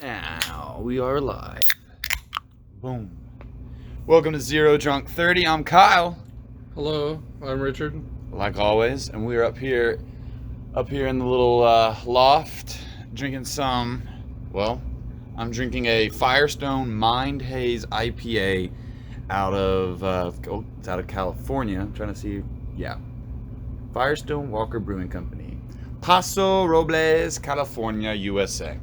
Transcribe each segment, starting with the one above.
Now we are live. Boom. Welcome to Zero Drunk 30. I'm Kyle, Hello, I'm Richard. like always, and we're up here in the little loft, drinking some. Well, I'm drinking a Firestone Mind Haze IPA out of it's out of California. I'm trying to see, yeah, Firestone Walker Brewing Company, Paso Robles, California, USA.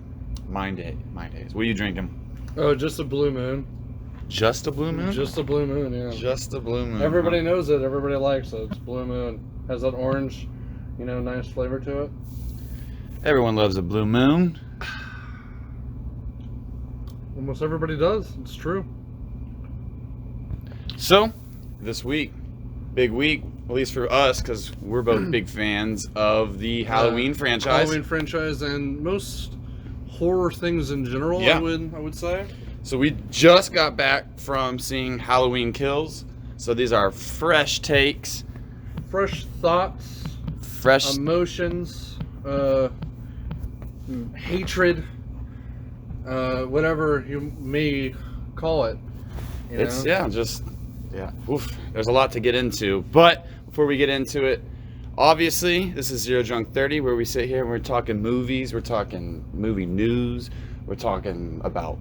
Mind Haze. What are you drinking? Oh, just a blue moon. Just a blue moon? Just a blue moon, yeah. Just a blue moon. Everybody knows it. Everybody likes it. It's blue moon. Has that orange, nice flavor to it. Everyone loves a blue moon. Almost everybody does. It's true. So, this week, big week, at least for us, because we're both big fans of the Halloween franchise. Halloween franchise and most horror things in general, Yeah. I would say. So we just got back from seeing Halloween Kills. So these are fresh takes. Fresh thoughts, Fresh. emotions, hatred, whatever you may call it. It's, yeah. Oof. There's a lot to get into. But before we get into it, obviously, this is Zero Drunk 30, where we sit here and we're talking movies, we're talking movie news, we're talking about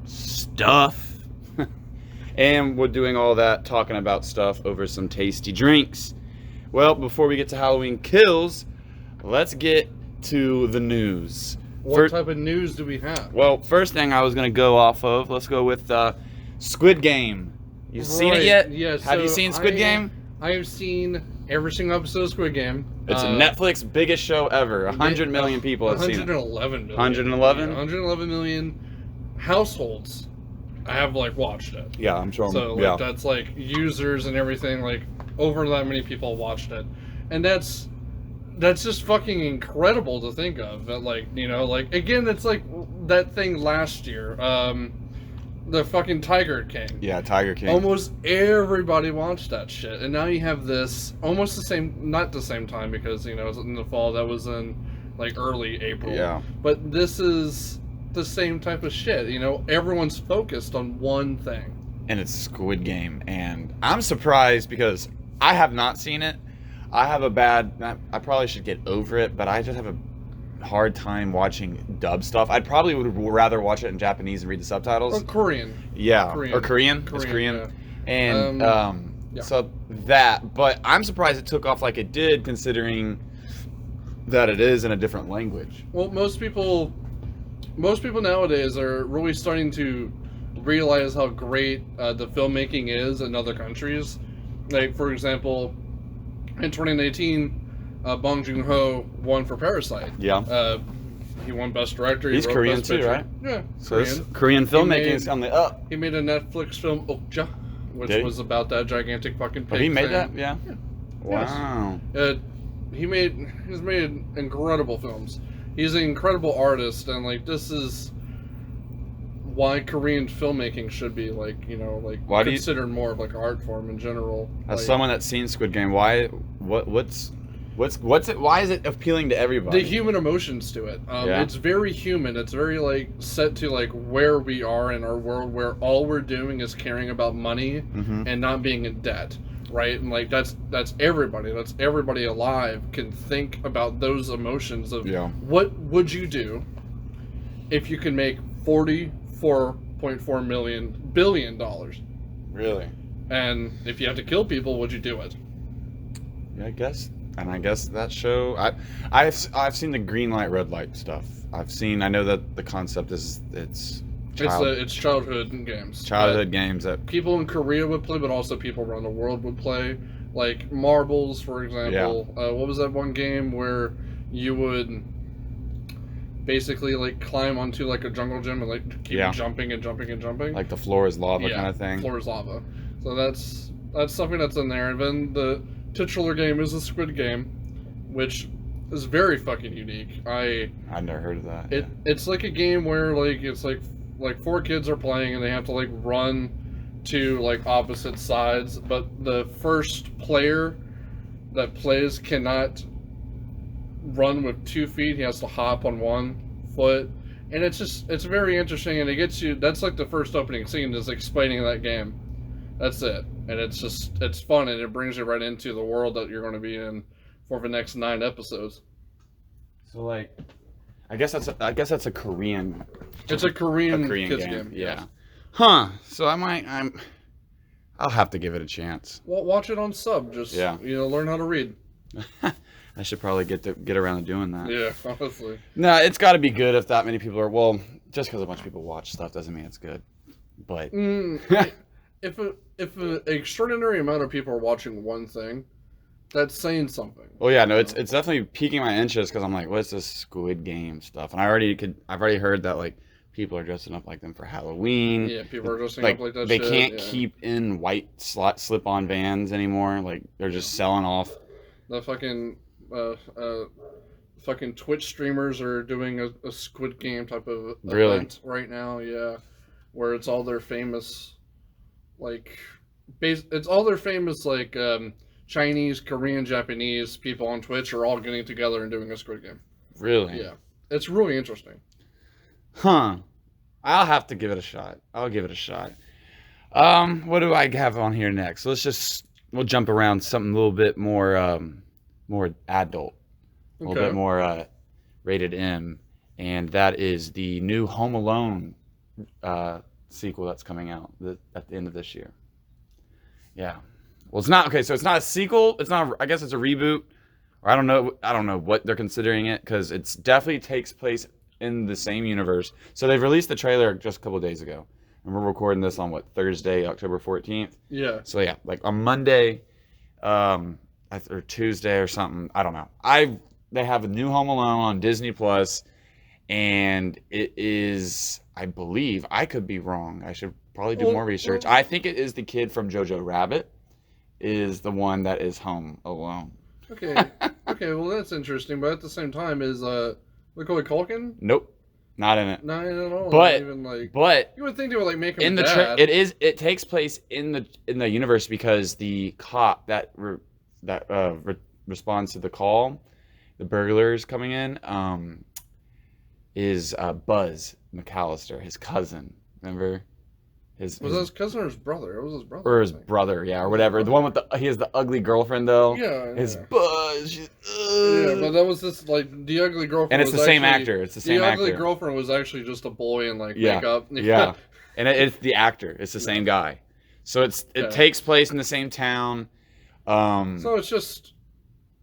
stuff. And we're doing all that, talking about stuff over some tasty drinks. Well, before we get to Halloween Kills, let's get to the news. What type of news do we have? Well, first thing I was going to go off of, let's go with Squid Game. You seen it yet? Yes. Have you seen Squid Game? I have seen every single episode of Squid Game. It's Netflix's biggest show ever. 100 million people have seen it. 111 million. 111? 111 million households have watched it. Yeah, I'm sure. So yeah. that's users and everything, over that many people watched it. And that's just fucking incredible to think of. That again, it's that thing last year. The fucking Tiger King. Yeah, Tiger King. Almost everybody watched that shit, and now you have this almost the same, not the same time because it was in the fall. That was in early April. Yeah. But this is the same type of shit. Everyone's focused on one thing. And it's Squid Game, and I'm surprised because I have not seen it. I probably should get over it, but I just have a hard time watching dub stuff. I'd probably would rather watch it in Japanese and read the subtitles. Or Korean. Yeah, Korean. or Korean. It's Korean. Yeah. And yeah. So that, but I'm surprised it took off like it did, considering that it is in a different language. Well, most people nowadays are really starting to realize how great the filmmaking is in other countries. For example, in 2018, Bong Joon-ho won for Parasite. Yeah. He won Best Director. He's Korean Best too, Picture. right? Yeah. So Korean filmmaking is on the up. He made a Netflix film, aboutcha, which was about that gigantic fucking pig. Oh, he made thing. that? Yeah. Wow. Yes. He's made incredible films. He's an incredible artist, and this is why Korean filmmaking should be considered more of an art form in general. As someone that's seen Squid Game, what's it? Why is it appealing to everybody? The human emotions to it. Yeah. It's very human. It's very set to where we are in our world, where all we're doing is caring about money and not being in debt, right? And that's everybody. That's everybody alive can think about those emotions of what would you do if you could make $44.4 billion. Really? And if you have to kill people, would you do it? Yeah, I guess. And I guess that show, I've seen the green light, red light stuff. I know that the concept is it's childhood games. Childhood games that people in Korea would play, but also people around the world would play. Like marbles, for example. Yeah. What was that one game where you would basically climb onto a jungle gym and keep jumping and jumping and jumping? Like the floor is lava kind of thing. Floor is lava. So that's something that's in there. And then the titular game is the Squid Game, which is very fucking unique. I've never heard of that. It's like a game where it's four kids are playing and they have to run to opposite sides, but the first player that plays cannot run with 2 feet. He has to hop on 1 foot, And it's very interesting, and it gets you. That's like the first opening scene is explaining that game. That's it, and it's fun, and it brings you right into the world that you're going to be in for the next 9 episodes. So like, I guess that's a Korean. It's a Korean kids game. Yeah. Yes. Huh. So I'll have to give it a chance. Well, watch it on sub. Just learn how to read. I should probably get around to doing that. Yeah, honestly. No, it's got to be good if that many people are. Well, just because a bunch of people watch stuff doesn't mean it's good. But if an extraordinary amount of people are watching one thing, that's saying something. Oh yeah, no, it's definitely piquing my interest because I'm like, what's this Squid Game stuff? And I've already heard that like people are dressing up like them for Halloween. Yeah, people are dressing up like that. They can't keep in white slip-on vans anymore. Like they're just selling off. The fucking Twitch streamers are doing a Squid Game type of event right now. Yeah, where it's all their famous, Chinese, Korean, Japanese people on Twitch are all getting together and doing a Squid Game. Really? Yeah, it's really interesting. Huh. I'll have to give it a shot. I'll give it a shot. What do I have on here next? We'll jump around something a little bit more more adult. A little bit more rated M. And that is the new Home Alone sequel that's coming out at the end of this year. Yeah. Well, it's not okay, so it's not a sequel. It's not I guess it's a reboot. Or I don't know what they're considering it because it's definitely takes place in the same universe. So they've released the trailer just a couple of days ago. And we're recording this on Thursday, October 14th. Yeah. So yeah, like on Monday, or Tuesday or something. I don't know. They have a new Home Alone on Disney Plus, and it is, I believe, I could be wrong. I should probably do more research. I think it is the kid from Jojo Rabbit is the one that is Home Alone. Okay. Okay, well that's interesting, but at the same time is Macaulay Culkin? Nope. Not in it. Not at all. But you would think they would make him in a dad. It takes place in the universe because the cop that responds to the call, the burglars coming in, is Buzz McAllister, his cousin. Remember? Was that his cousin or his brother? It was his brother. Or his brother, yeah, or whatever. The one with he has the ugly girlfriend though. Yeah. His Buzz. Yeah, but that was just the ugly girlfriend. And it's the same actor. It's the same actor. The ugly girlfriend was actually just a boy in yeah. makeup. Yeah. And it's the actor. It's the same guy. So it takes place in the same town. So it's just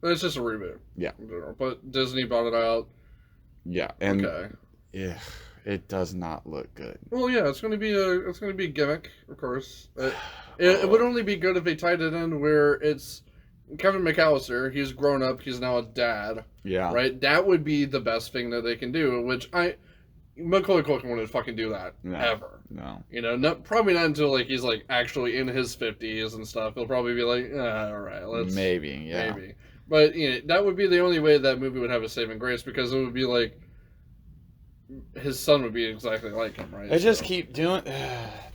a reboot. Yeah. But Disney brought it out. Yeah. And yeah, it does not look good. Well, yeah, it's going to be a gimmick, of course. It would only be good if they tied it in where it's Kevin McAllister. He's grown up. He's now a dad. Yeah. Right. That would be the best thing that they can do. Which Macaulay Culkin wouldn't fucking do that ever. No. Probably not until he's actually in his 50s and stuff. He'll probably be like, all right, let's maybe. But that would be the only way that movie would have a saving grace because it would be like his son would be exactly like him, right? They just keep doing.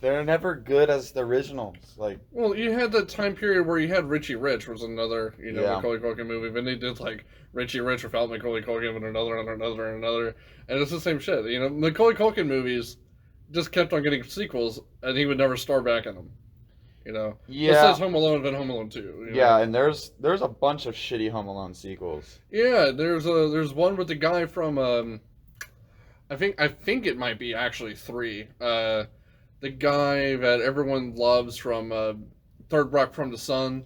They're never good as the originals. Well, you had that time period where you had Richie Rich was another, Macaulay Culkin movie. Then they did Richie Rich without Macaulay Culkin and another, and it's the same shit. Macaulay Culkin movies just kept on getting sequels, and he would never star back in them. Yeah. Besides Home Alone, then Home Alone 2. Yeah, and there's a bunch of shitty Home Alone sequels. Yeah, there's one with the guy from I think it might be actually 3. The guy that everyone loves from Third Rock from the Sun.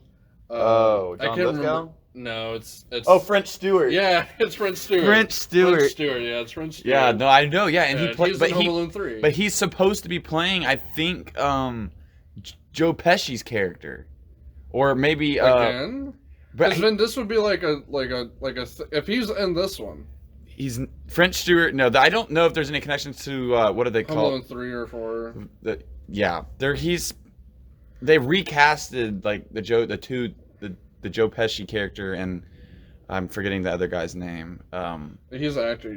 John I can't Lithgow? remember. No, it's French Stewart. Yeah, it's French Stewart. Yeah, it's French Stewart. Yeah, no, I know. Yeah, and he plays Home Alone 3. But he's supposed to be playing, I think, Joe Pesci's character, or maybe again. Because then this would be if he's in this one. He's French Stewart. No, I don't know if there's any connections to what do they call Home Alone 3 or 4. They recasted the Joe Pesci character, and I'm forgetting the other guy's name. He's an actor.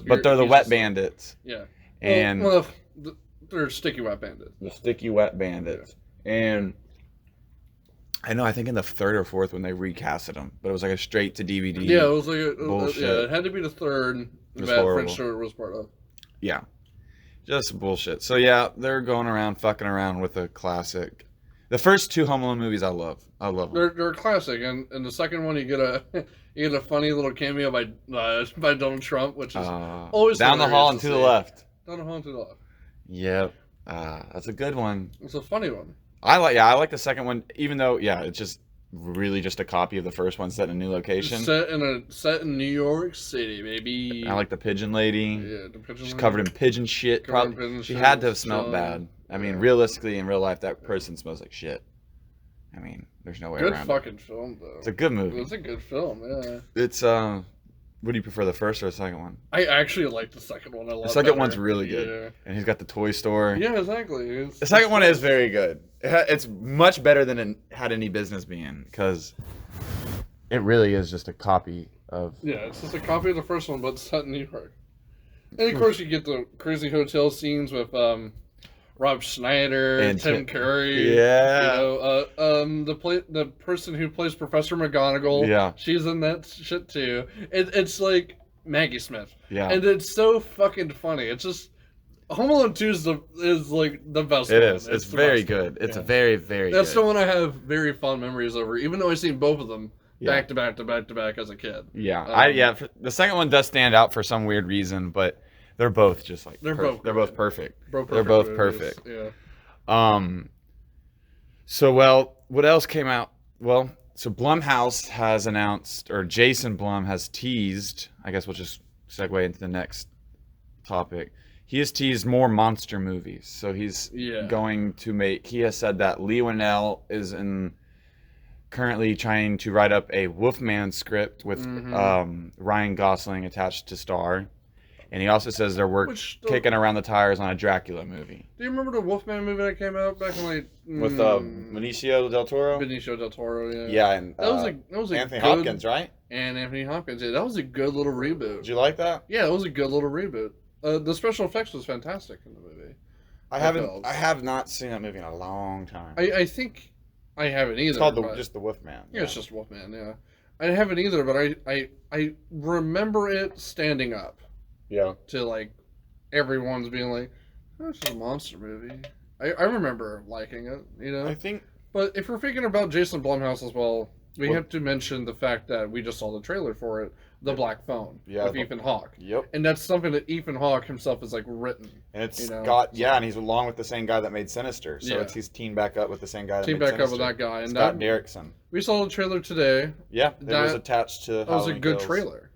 But they're the Wet Bandits. Yeah, and they're Sticky Wet Bandits. The Sticky Wet Bandits, and I know. I think in the 3rd or 4th when they recasted them, but it was a straight to DVD. Yeah, it was bullshit. it had to be the 3rd that French Stewart was part of. Yeah. Just bullshit. So yeah, they're going around fucking around with a classic. The first two Home Alone movies I love. I love them. They're a classic, and the second one you get a funny little cameo by Donald Trump, which is always down the hall and to the left. Down the hall and to the left. Yep. That's a good one. It's a funny one. I like the second one, even though it's just really just a copy of the first one set in a new location. Set in New York City, baby. I like the pigeon lady. Yeah, the pigeon She's lady. covered in pigeon shit. Covered in Probably pigeon she shit, had to have smelled so, bad. I mean, yeah. realistically, in real life, that person smells like shit. I mean, there's no way Good around fucking it. film, though. It's a good movie. It's a good film, yeah. It's what do you prefer, the first or the second one? I actually like the second one a lot. The second better. one's really good, and he's got the toy store. Yeah, exactly. The second one is very good. It's much better than it had any business being, because it really is just a copy of. Yeah, it's just a copy of the first one, but set in New York. And of course, you get the crazy hotel scenes with Rob Schneider and Tim Curry. Yeah. The person who plays Professor McGonagall. Yeah. She's in that shit too. It's like Maggie Smith. Yeah. And it's so fucking funny. It's just Home Alone 2 is like the best one. It is. It's very good. One. It's a very, very That's good. the one I have very fond memories over, even though I've seen both of them back to back to back to back as a kid. Yeah. The second one does stand out for some weird reason, but they're both just like they're both perfect. They're both perfect. Yeah. So what else came out? Well, so Blumhouse has announced, or Jason Blum has teased, I guess we'll just segue into the next topic. He has teased more monster movies. So he's going to make, he has said that Lee Winnell is currently trying to write up a Wolfman script with Ryan Gosling attached to star. And he also says they're kicking around the tires on a Dracula movie. Do you remember the Wolfman movie that came out back in like with Benicio del Toro? Benicio del Toro, yeah. Yeah, and that was a Anthony Hopkins, right? And Anthony Hopkins. Yeah, that was a good little reboot. Did you like that? Yeah, it was a good little reboot. The special effects was fantastic in the movie. I have not seen that movie in a long time. I think I haven't either. It's called just the Wolfman. Yeah, it's just Wolfman. Yeah, I haven't either, but I remember it standing up. Yeah. To like, everyone's being like, oh, it's just a monster movie. I remember liking it, you know. I think. But if we're thinking about Jason Blumhouse as well, we have to mention the fact that we just saw the trailer for it, The Black Phone, with Ethan Hawke. Yep. And that's something that Ethan Hawke himself has like written. And it's and he's along with the same guy that made Sinister, so he's teamed back up with the same guy that made Sinister. Teamed back up with that guy, and Scott Derrickson. We saw the trailer today. Yeah, it was attached to. That was a good trailer.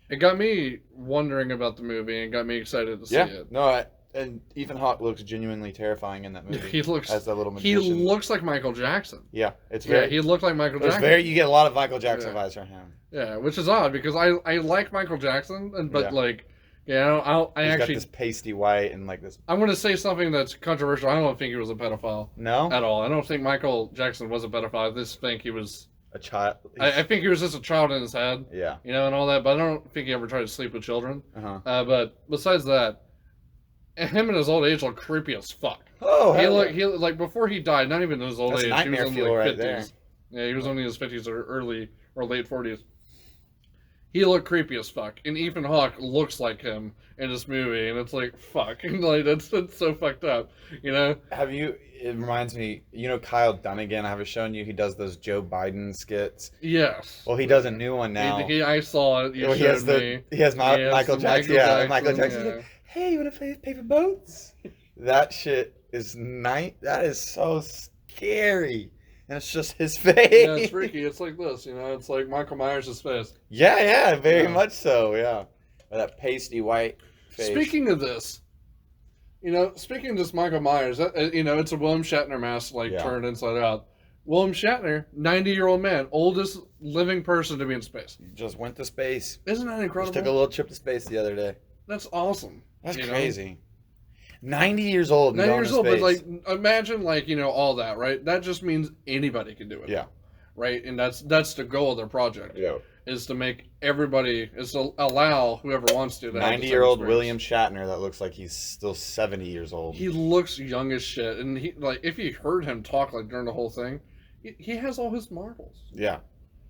It got me wondering about the movie and got me excited to see it. No, and Ethan Hawke looks genuinely terrifying in that movie. He looks as that little magician. He looks like Michael Jackson. Yeah, it's very. He looked like Michael Jackson. You get a lot of Michael Jackson vibes from him. Yeah, which is odd because I like Michael Jackson, but like, I He's actually got this pasty white and like this. I'm going to say something that's controversial. I don't think he was a pedophile. No, at all. I don't think Michael Jackson was a pedophile. I just think he was a child. I think he was just a child in his head. Yeah. You know, and all that. But I don't think he ever tried to sleep with children. But besides that, him in his old age looked creepy as fuck. Oh, he like before he died. Not even in his old age. He was in fuel like right 50s. There. Yeah, he was only in his 50s or early or late 40s. He looked creepy as fuck, and Ethan Hawke looks like him in this movie, and it's like fuck, and like that's so fucked up, you know. It reminds me, Kyle Dunnigan. I haven't shown you. He does those Joe Biden skits. Yes. Well, he does a new one now. I saw it. He has Michael Jackson. Yeah, Michael Jackson. Yeah. Like, hey, you want to play paper boats? That shit is That is so scary. And it's just his face. Yeah, it's freaky. It's like this, It's like Michael Myers' face. Yeah, very much so. Yeah, that pasty white face. Speaking of this. Speaking of this Michael Myers, it's a William Shatner mask, turned inside out. William Shatner, 90-year-old man, oldest living person to be in space. Just went to space. Isn't that incredible? Just took a little trip to space the other day. That's awesome. That's crazy. 90 years old. 90 years old, but imagine all that, right? That just means anybody can do it. Yeah. Right, and that's the goal of their project. Yeah. Is to allow whoever wants to. 90-year-old William Shatner that looks like he's still 70 years old. He looks young as shit, and if you heard him talk during the whole thing, he has all his marbles. Yeah,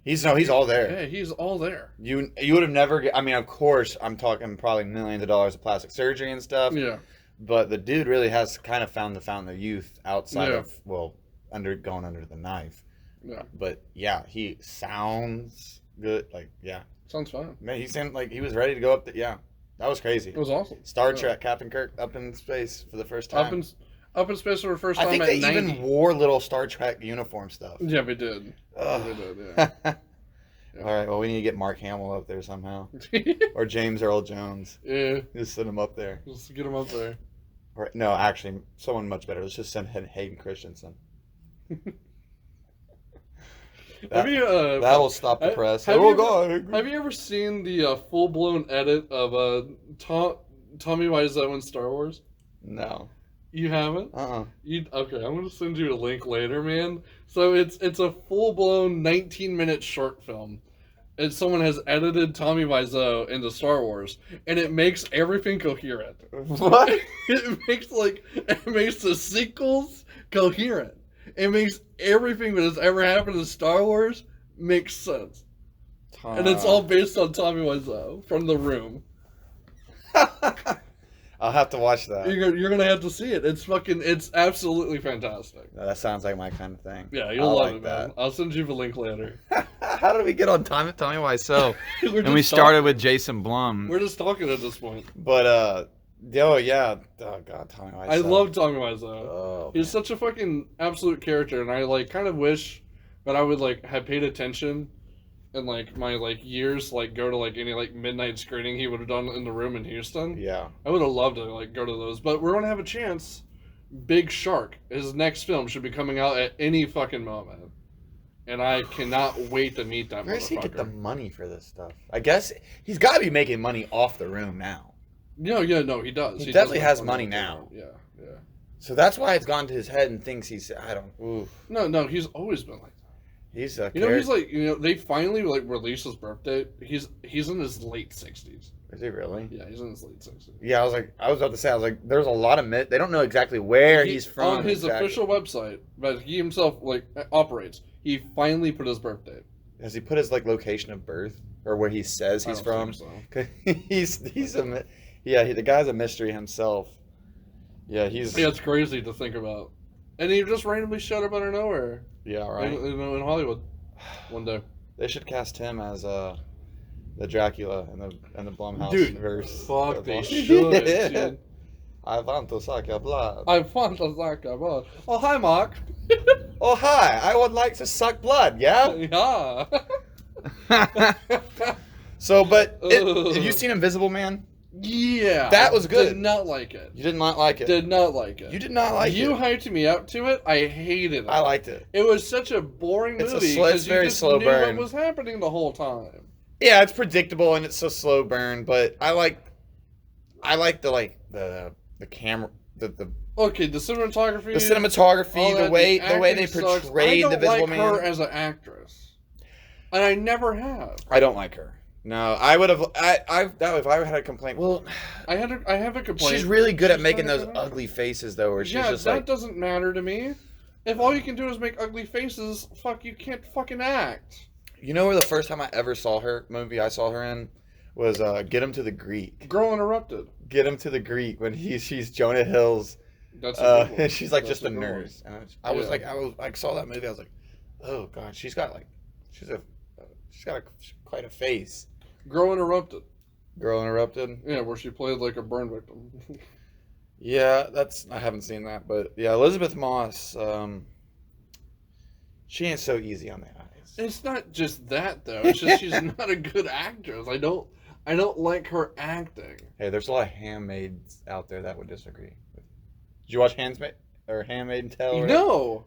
He's all there. Yeah, he's all there. You would have never. I mean, of course, I'm talking probably millions of dollars of plastic surgery and stuff. Yeah. But the dude really has kind of found the fountain of youth outside Yeah. of going under the knife. Yeah. But yeah, he sounds good. Like yeah, Sounds fine. man, he seemed like he was ready to go up. Yeah, that was crazy. It was awesome. Star Yeah. Trek, Captain Kirk up in space for the first time. Up in space for the first time. I think at they 90. even wore little Star Trek uniform stuff. Yeah, we did. Ugh. We did. Yeah. All right, well, we need to get Mark Hamill up there somehow, or James Earl Jones. Yeah. Just send him up there. Just get him up there. Or, no, actually, someone much better. Let's just send Hayden Christensen. Have you, that will stop the press. Have Oh, you God. Have you ever seen the full-blown edit of Tommy Wiseau in Star Wars? No. You haven't? Uh-uh. Okay, I'm gonna send you a link later, man. So it's a full-blown 19-minute short film. And someone has edited Tommy Wiseau into Star Wars, and it makes everything coherent. What? It makes the sequels coherent. It makes everything that has ever happened in Star Wars make sense. And it's all based on Tommy Wiseau from The Room. I'll have to watch that. You're gonna have to see it. It's absolutely fantastic. That sounds like my kind of thing. Yeah, you'll love it, that. man. I'll send you the link later. How did we get on Tommy Wiseau? And we started with Jason Blum. We're just talking at this point. But oh yeah, oh god, Tommy Wiseau. I love Tommy Wiseau. Oh, He's such a fucking absolute character, and I like kind of wish that I would like have paid attention in like my like years, like go to like any like midnight screening he would have done in The Room in Houston. Yeah. I would have loved to like go to those, but we're gonna have a chance. Big Shark, his next film, should be coming out at any fucking moment, and I cannot wait to meet that Where does he motherfucker. get the money for this stuff? I guess he's got to be making money off The Room now. No, he does. He does definitely make has money off The now. Room. Yeah. So that's why it's gone to his head and thinks he's. I don't. Oof. No, he's always been like that. He's a. He's like, they finally like released his birthday. He's in his late 60s. Is he really? Yeah, he's in his late 60s. Yeah, I was about to say, there's a lot of they don't know exactly where he's from. On his official website, but he himself like operates. He finally put his birth date. Has he put his like location of birth or where he says he's from? So. he's the guy's a mystery himself. Yeah, it's crazy to think about, and he just randomly showed up out of nowhere. Yeah, right. In Hollywood, one day. They should cast him as the Dracula in the Blumhouse Dude, verse. fuck, they should. Dude. I want to suck your blood. I want to suck your blood. Oh, hi, Mark. Oh, hi. I would like to suck blood, yeah? Yeah. So, but have you seen Invisible Man? Yeah. That was good. Did not like it. You did not like it. Did not like it. You did not like it. You hyped me up to it. I hated it. I liked it. It was such a boring movie. It's very you just slow knew burn. what was happening the whole time. Yeah, it's predictable and it's a slow burn, but I like the camera, the Okay, the cinematography. the way they sucks. portrayed the Invisible Man. I don't like her as an actress, and I never have. I don't like her. No, I would have. If I had a complaint. Well, I have a complaint. She's really good at making really those good. ugly faces, though. Where she's just that like, doesn't matter to me. If all you can do is make ugly faces, you can't fucking act. you know, where the first time I ever saw her movie I saw her in was Get Him to the Greek. Girl Interrupted. Get Him to the Greek when she's Jonah Hill's. That's a good one. And she's like That's just a good nurse, one. and I was like, saw that movie. I was like, oh god, she's got quite a face. Girl Interrupted. Girl Interrupted. Yeah, where she played like a burn victim. Yeah, I haven't seen that, but yeah, Elizabeth Moss. She ain't so easy on the eyes. It's not just that though. It's just she's not a good actress. I don't like her acting. Hey, there's a lot of handmaids out there that would disagree. Did you watch Handmaid's Tale? No.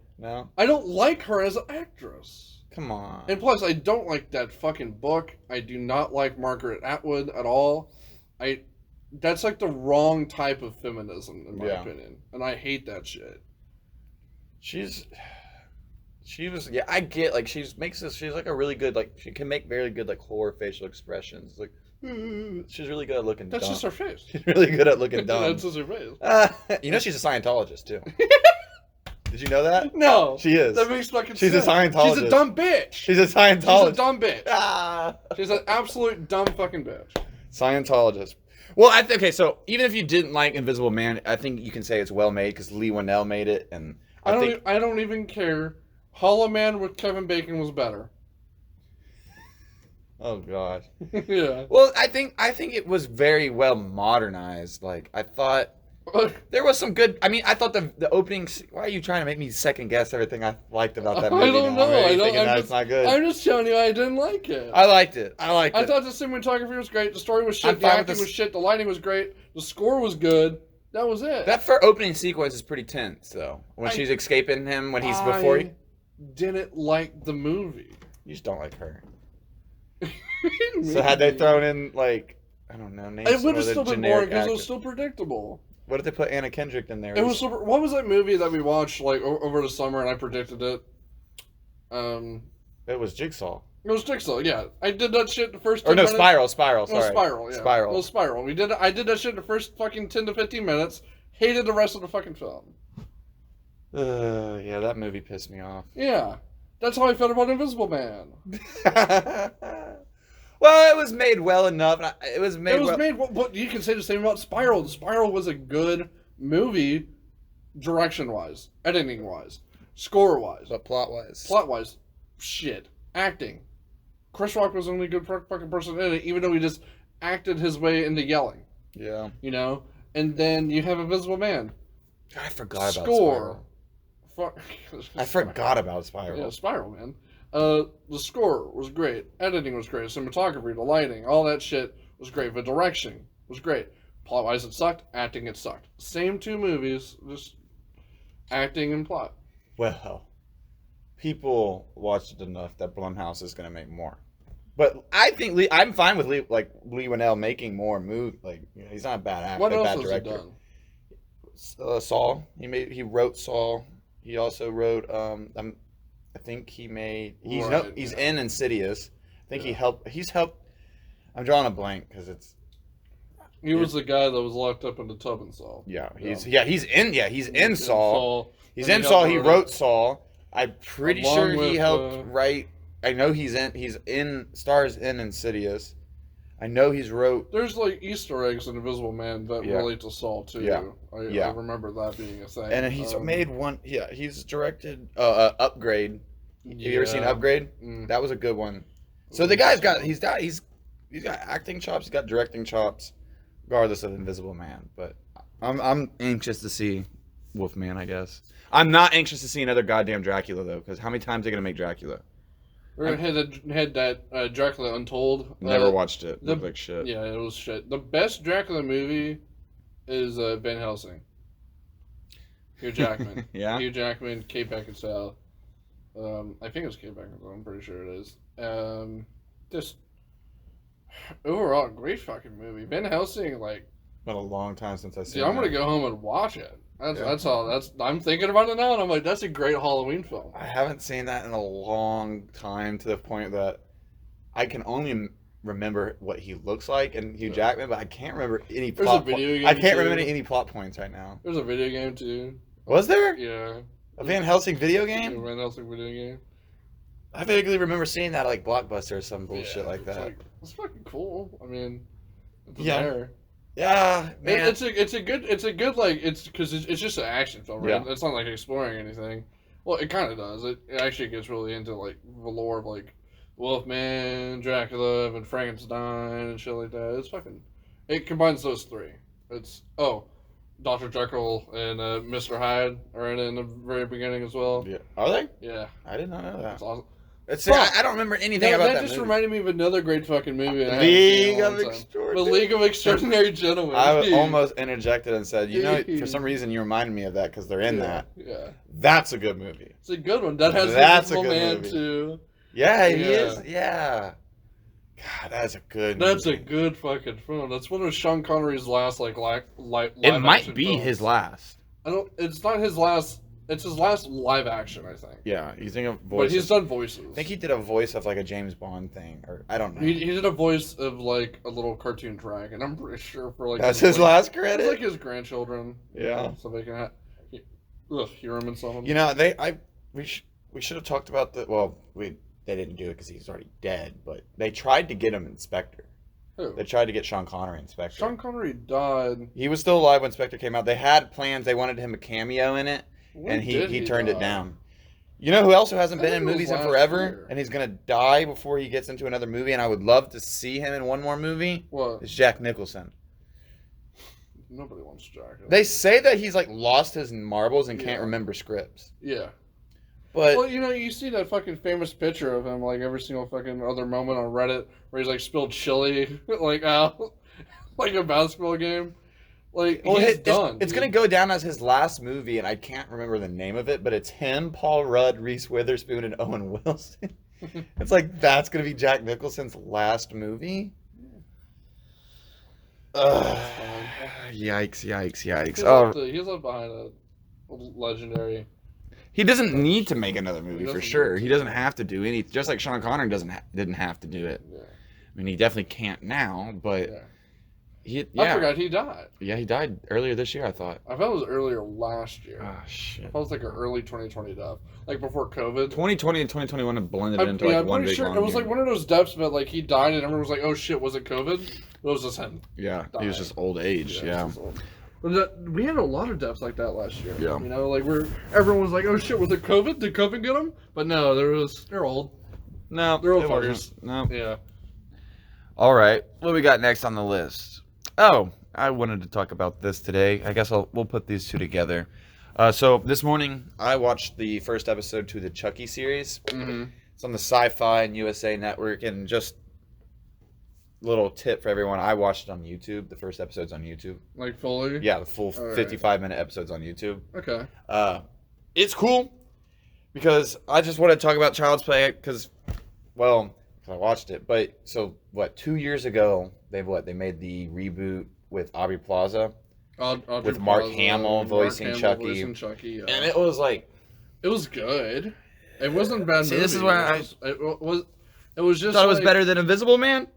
I don't like her as an actress. Come on. And plus, I don't like that fucking book. I do not like Margaret Atwood at all. That's like the wrong type of feminism, in my opinion. And I hate that shit. I get, like, she's like a really good, like, she can make very good, like, horror facial expressions. Like, she's really good at looking dumb. That's just her face. She's really good at looking dumb. That's just her face. You know she's a Scientologist, too. Did you know that? No. She is. That makes fucking She's sense. a Scientologist. She's a dumb bitch. She's a Scientologist. She's a dumb bitch. Ah. She's an absolute dumb fucking bitch. Scientologist. Well, okay, so even if you didn't like Invisible Man, I think you can say it's well made because Lee Winnell made it, and I don't even care. Hollow Man with Kevin Bacon was better. Oh God. Yeah. Well, I think it was very well modernized. Like I thought there was some good. I mean, I thought the opening. Why are you trying to make me second guess everything I liked about that movie? I don't know. It's not good. I'm just telling you, I didn't like it. I liked it. I thought the cinematography was great. The story was shit. The acting was shit. The lighting was great. The score was good. That was it. That opening sequence is pretty tense, though. When she's escaping him, when he's before. I didn't like the movie. You just don't like her. So had they thrown in like I don't know names? It would have still been boring because it was still predictable. What if they put Anna Kendrick in there? It was super. What was that movie that we watched like over the summer and I predicted it? It was Jigsaw. It was Jigsaw. Yeah, I did that shit the first. Or no, minutes. Spiral. Sorry. No, Spiral. Yeah. Spiral. It was Spiral. I did that shit the first fucking 10 to 15 minutes. Hated the rest of the fucking film. Yeah, that movie pissed me off. Yeah, that's how I felt about Invisible Man. Well, it was made well enough. It was made. But you can say the same about Spiral. Spiral was a good movie, direction-wise, editing-wise, score-wise, but plot-wise. Plot-wise, shit. Acting. Chris Rock was the only good fucking person in it, even though he just acted his way into yelling. Yeah. You know, and then you have Invisible Man. I forgot about Spiral. I forgot about Spiral. Yeah, Spiral, man. The score was great. Editing was great. Cinematography, the lighting, all that shit was great. The direction was great. Plot-wise, it sucked. Acting, it sucked. Same two movies, just acting and plot. Well, people watched it enough that Blumhouse is going to make more. But I think I'm fine with Lee Winnell making more movies. Like, you know, he's not a bad actor. What else bad has director. he done? Saw. He wrote Saw. He also wrote. I think he made. He's in Insidious. I think he helped. He's helped. I'm drawing a blank because it's. He was the guy that was locked up in the tub in Saw. He's in Saw. He's in Saw. He wrote Saw. I'm pretty sure he helped write. I know he's in stars in Insidious. I know he's wrote. There's like Easter eggs in Invisible Man that relate to Saw too. Yeah. I remember that being a thing. And he's made one. Yeah, he's directed Upgrade. Have you ever seen Upgrade? That was a good one. So the guy's got he's got acting chops. He's got directing chops, regardless of Invisible Man. But I'm anxious to see Wolfman. I guess I'm not anxious to see another goddamn Dracula though, because how many times are they gonna make Dracula? We're gonna had that Dracula Untold. Never watched it. Looked like shit. Yeah, it was shit. The best Dracula movie is Van Helsing. Hugh Jackman. Yeah. Hugh Jackman, Kate Beckinsale. I think it's Kate Beckinsale. I'm pretty sure it is. Just overall, great fucking movie. Van Helsing, like. Been a long time since I've seen. I'm gonna go home and watch it. That's all. I'm thinking about it now, and I'm like, that's a great Halloween film. I haven't seen that in a long time, to the point that I can only remember what he looks like and Hugh Jackman, but I can't remember any plot. I can't remember any plot points right now. There's a video game too. Was there? Yeah. A Van Helsing video game? A Van Helsing video game. I vaguely remember seeing that like Blockbuster or some bullshit like that. It's fucking cool. I mean, it's there. Yeah, man. It's a good like because it's just an action film, right? Yeah. It's not like exploring anything. Well, it kind of does. It actually gets really into like the lore of like Wolfman, Dracula, and Frankenstein and shit like that. It's fucking. It combines those three. It's Dr. Jekyll and Mr. Hyde are in the very beginning as well. Yeah, are they? Yeah, I did not know that. That's awesome. I don't remember anything about that. That just reminded me of another great fucking movie. The League of Extraordinary Gentlemen. I almost interjected and said, you know, for some reason you reminded me of that because they're in that. Yeah. That's a good movie. It's a good one. That has Invisible Man too. Yeah, he is. Yeah. God, that's a good movie. That's a good fucking film. That's one of Sean Connery's last live it might be films. His last. It's not his last. It's his last live action, I think. Yeah, you think of voices. But he's done voices. I think he did a voice of like a James Bond thing, or I don't know. He did a voice of like a little cartoon dragon. I'm pretty sure for like that's his last credit. It's like his grandchildren. Yeah. So they can have. Ugh, hear him and something. You know, we should have talked about they didn't do it because he's already dead, but they tried to get him Inspector. Who? They tried to get Sean Connery Inspector. Sean Connery died. He was still alive when Inspector came out. They had plans. They wanted him a cameo in it, When and did he turned it die? down. You know who else who hasn't I been think in it was movies in last forever, year. and he's gonna die before he gets into another movie, and I would love to see him in one more movie? What? It's Jack Nicholson. Nobody wants Jack. They say that he's like lost his marbles and can't Yeah. remember scripts. Yeah. But Well, you know, you see that fucking famous picture of him, like, every single fucking other moment on Reddit, where he's, like, spilled chili, like, out, like a basketball game. Like, he's done. It's going to go down as his last movie, and I can't remember the name of it, but it's him, Paul Rudd, Reese Witherspoon, and Owen Wilson. It's like, that's going to be Jack Nicholson's last movie? Yikes. Oh, He's left behind a legendary... he doesn't need to make another movie, for doesn't sure. need to. He doesn't have to do anything. Just like Sean Connery didn't have to do it. Yeah. I mean, he definitely can't now, but... Yeah. Yeah. I forgot he died. Yeah, he died earlier this year, I thought. I thought it was earlier last year. Oh, shit. I thought it was like an early 2020 death. Like before COVID. 2020 and 2021 have blended into I'm one pretty big sure long it was year. like one of those deaths, but like he died and everyone was like, "Oh shit, was it COVID?" It was just him. Yeah, he was died. just old age. Yeah. it was old. But we had a lot of deaths like that last year. Yeah. You know, like everyone was like, "Oh shit, was it COVID? Did COVID get them?" But no, they're old. No, They're old it wasn't. fuckers. No. Yeah. All right, what do we got next on the list? Oh, I wanted to talk about this today. I guess we'll put these two together. So this morning I watched the first episode to the Chucky series. Mm-hmm. It's on the Sci-Fi and USA Network, and just little tip for everyone: I watched it on YouTube. The first episode's on YouTube. Like fully. Yeah, the full All right. 55-minute episode's on YouTube. Okay. It's cool because I just want to talk about Child's Play because, well, I watched it. But so what? 2 years ago, they made the reboot with Aubrey Plaza with Mark Hamill voicing Chucky, yeah. and it was like it was good. It wasn't a bad. See, movie. this is where it was just. thought it was like- better than Invisible Man.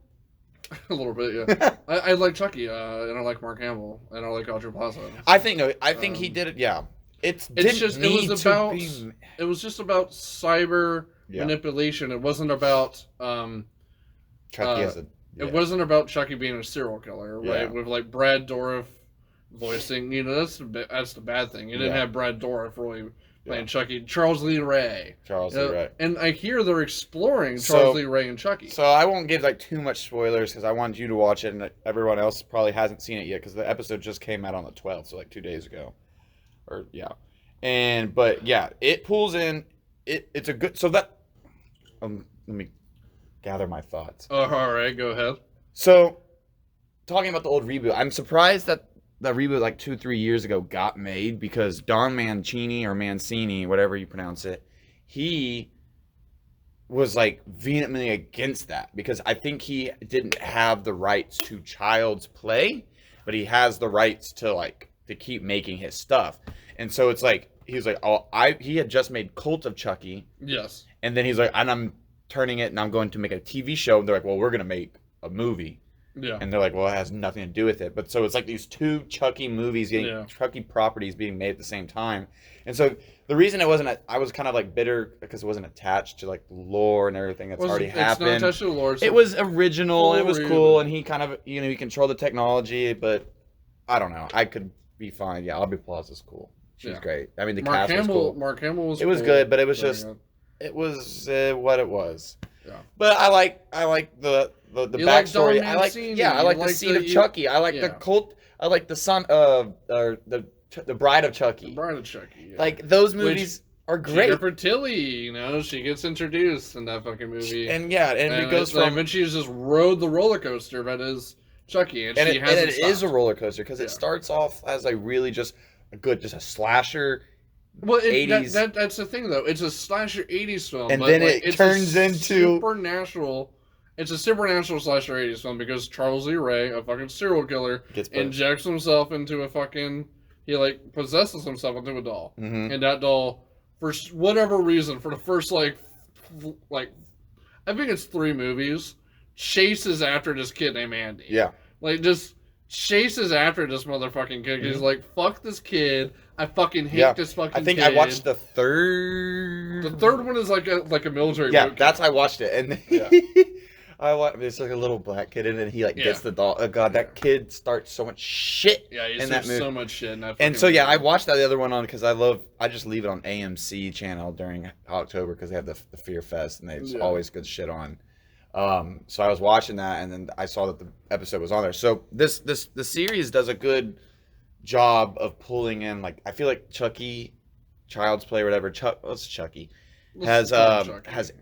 A little bit, yeah. I like Chucky, and I like Mark Hamill, and I like Aubrey Plaza. I think he did it. Yeah, it was just about cyber manipulation. It wasn't about Chucky as a. It wasn't about Chucky being a serial killer, right? Yeah. With like Brad Dourif voicing, you know, that's the bad thing. You didn't have Brad Dourif really playing Chucky. Charles Lee Ray. And I hear they're exploring Charles Lee Ray and Chucky. So I won't give like too much spoilers because I want you to watch it, and everyone else probably hasn't seen it yet because the episode just came out on the 12th, so like 2 days ago, but it pulls in. It's a good. So that let me gather my thoughts. Oh, all right, go ahead. So talking about the old reboot, I'm surprised that that reboot like 2-3 years ago got made because Don Mancini, whatever you pronounce it, he was like vehemently against that because I think he didn't have the rights to Child's Play, but he has the rights to keep making his stuff. And so it's like he's like, he had just made Cult of Chucky. Yes. And then he's like, and I'm turning it and I'm going to make a TV show. And they're like, well, we're going to make a movie. Yeah. And they're like, well, it has nothing to do with it. But so it's like these two Chucky movies Chucky properties being made at the same time. And so the reason it wasn't, I was kind of like bitter because it wasn't attached to like lore and everything that's already happened. It's not attached to the lore. It was original. Cool, it was cool. And he kind of, he controlled the technology, but I don't know. I could be fine. Yeah, Aubrey Plaza's cool. She's great. I mean, the cast was cool. Mark Hamill was It was good, but it was just, it was what it was. Yeah. But I like the backstory. I like the seed of Chucky. I like the cult. I like the son of the Bride of Chucky. The Bride of Chucky. Yeah. Like those movies are great. Jennifer Tilly, she gets introduced in that fucking movie. And it goes from and she just rode the roller coaster that is Chucky, and it is a roller coaster because it starts off as like really just a slasher. Well, 80s. That's the thing, though. It's a slasher 80s film. And then it turns into... supernatural. It's a supernatural slasher 80s film because Charles Lee Ray, a fucking serial killer, injects himself into a fucking... He, possesses himself into a doll. Mm-hmm. And that doll, for whatever reason, for the first, I think it's 3 movies, chases after this kid named Andy. Yeah. Just chases after this motherfucking kid. He's like, fuck this kid. I fucking hate this fucking kid. I think I watched the third. The third one is like a military. Yeah, boot that's camp. I watched it, and Yeah. I watched. There's like a little black kid in it. And he like gets the doll. Oh god, that kid starts so much shit. Yeah, he in that movie. so much shit in that. And so yeah, I watched that the other one on because I just leave it on AMC channel during October because they have the Fear Fest and there's always good shit on. So I was watching that and then I saw that the episode was on there. So the series does a good job of pulling in, like, I feel like Chucky, Child's Play, or whatever. Chucky has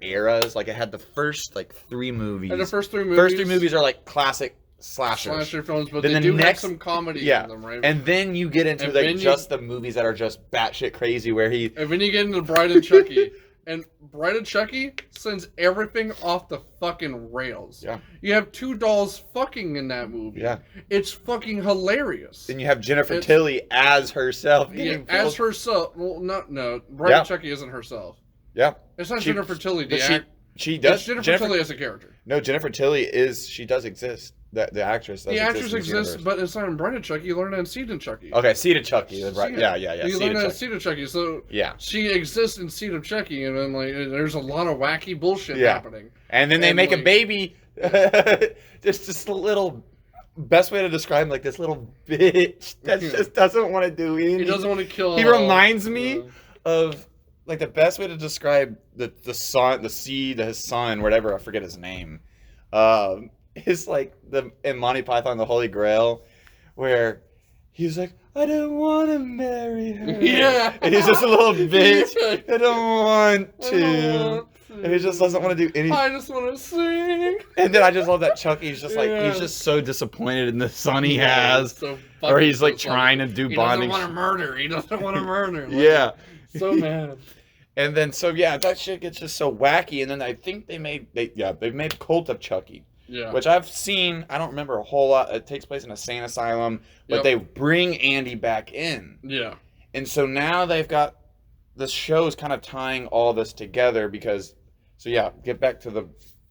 eras. Like, it had the first like 3 movies. And the first 3 movies are like classic slasher films, but then they do have some comedy in them, right? And then you get into like just the movies that are just batshit crazy, where he. And then you get into Bride and Chucky. And Bride and Chucky sends everything off the fucking rails. Yeah. You have 2 dolls fucking in that movie. Yeah. It's fucking hilarious. Then you have Jennifer Tilly as herself. Yeah, as herself. Well, no. Bride and Chucky isn't herself. Yeah. It's not Jennifer Tilly. She does. It's Jennifer Tilly as a character. No, Jennifer Tilly she does exist. The actress does The exist. actress exists, but it's not in Bride and Chucky. You learn that in Seed and Chucky. Okay, Seed of Chucky. Right. Yeah. You learn that in Seed of Chucky. So yeah, she exists in Seed of Chucky, and then like there's a lot of wacky bullshit happening. And then they make a baby. Just a little. Best way to describe him, like this little bitch that just doesn't want to do anything. He doesn't want to kill. He reminds me of like the best way to describe the son, his son, whatever, I forget his name. It's like in Monty Python, the Holy Grail, where he's like, I don't want to marry her. Yeah. And he's just a little bitch. I don't want to. And he just doesn't want to do anything. I just want to sing. And then I just love that Chucky's just like, he's just so disappointed in the son he has. So or he's like trying to do bonding. He doesn't want to murder. He doesn't want to murder. Like, yeah. So mad. And then, so yeah, that shit gets just so wacky. And then I think they've made Cult of Chucky. Yeah. Which I've seen. I don't remember a whole lot. It takes place in a sane asylum, but they bring Andy back in. Yeah. And so now they've got this show is kind of tying all this together because, so yeah, get back to the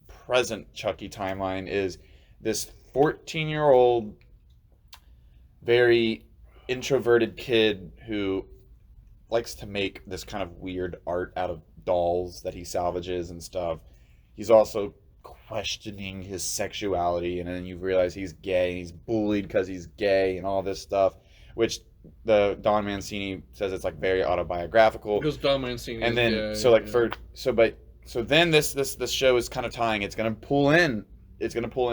present Chucky timeline is this 14-year-old, very introverted kid who likes to make this kind of weird art out of dolls that he salvages and stuff. He's also questioning his sexuality, and then you realize he's gay and he's bullied because he's gay and all this stuff, which the Don Mancini says it's like very autobiographical. Because Don Mancini and then gay, so then this show is kind of tying. It's gonna pull in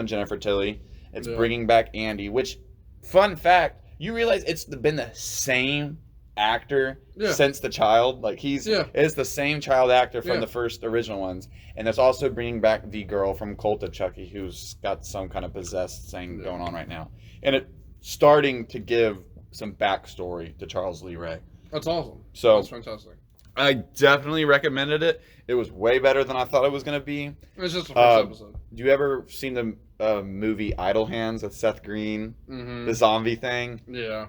Jennifer Tilly. It's bringing back Andy, which, fun fact, you realize it's been the same actor since the child. Like it's the same child actor from the first original ones. And it's also bringing back the girl from Cult of Chucky who's got some kind of possessed thing going on right now. And it's starting to give some backstory to Charles Lee Ray. That's awesome. So that's fantastic. I definitely recommended it. It was way better than I thought it was going to be. It's just the first episode. Do you ever seen the movie Idle Hands with Seth Green? Mm-hmm. The zombie thing? Yeah.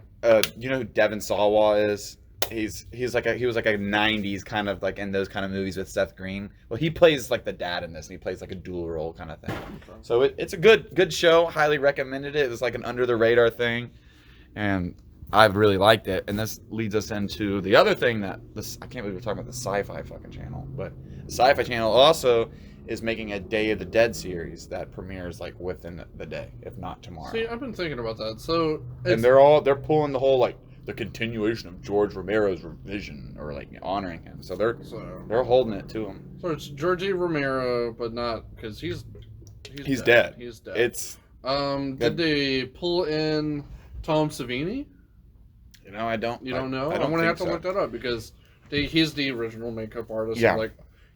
You know who Devin Sawa is? He was like a 90s kind of like in those kind of movies with Seth Green. Well, he plays like the dad in this, and he plays like a dual role kind of thing. Okay. So it's a good show. Highly recommended it. It was like an under the radar thing, and I've really liked it. And this leads us into the other thing I can't believe we're talking about the Sci-Fi fucking channel, but the Sci-Fi channel also is making a Day of the Dead series that premieres like within the day, if not tomorrow. See, I've been thinking about that. So and they're pulling the whole like the continuation of George Romero's vision, or like honoring him. So they're holding it to him. So it's George Romero, but not because he's dead. He's dead. It's did they pull in Tom Savini? You know, I don't. You don't know? I don't I'm gonna have to so. Look that up because he's the original makeup artist. Yeah.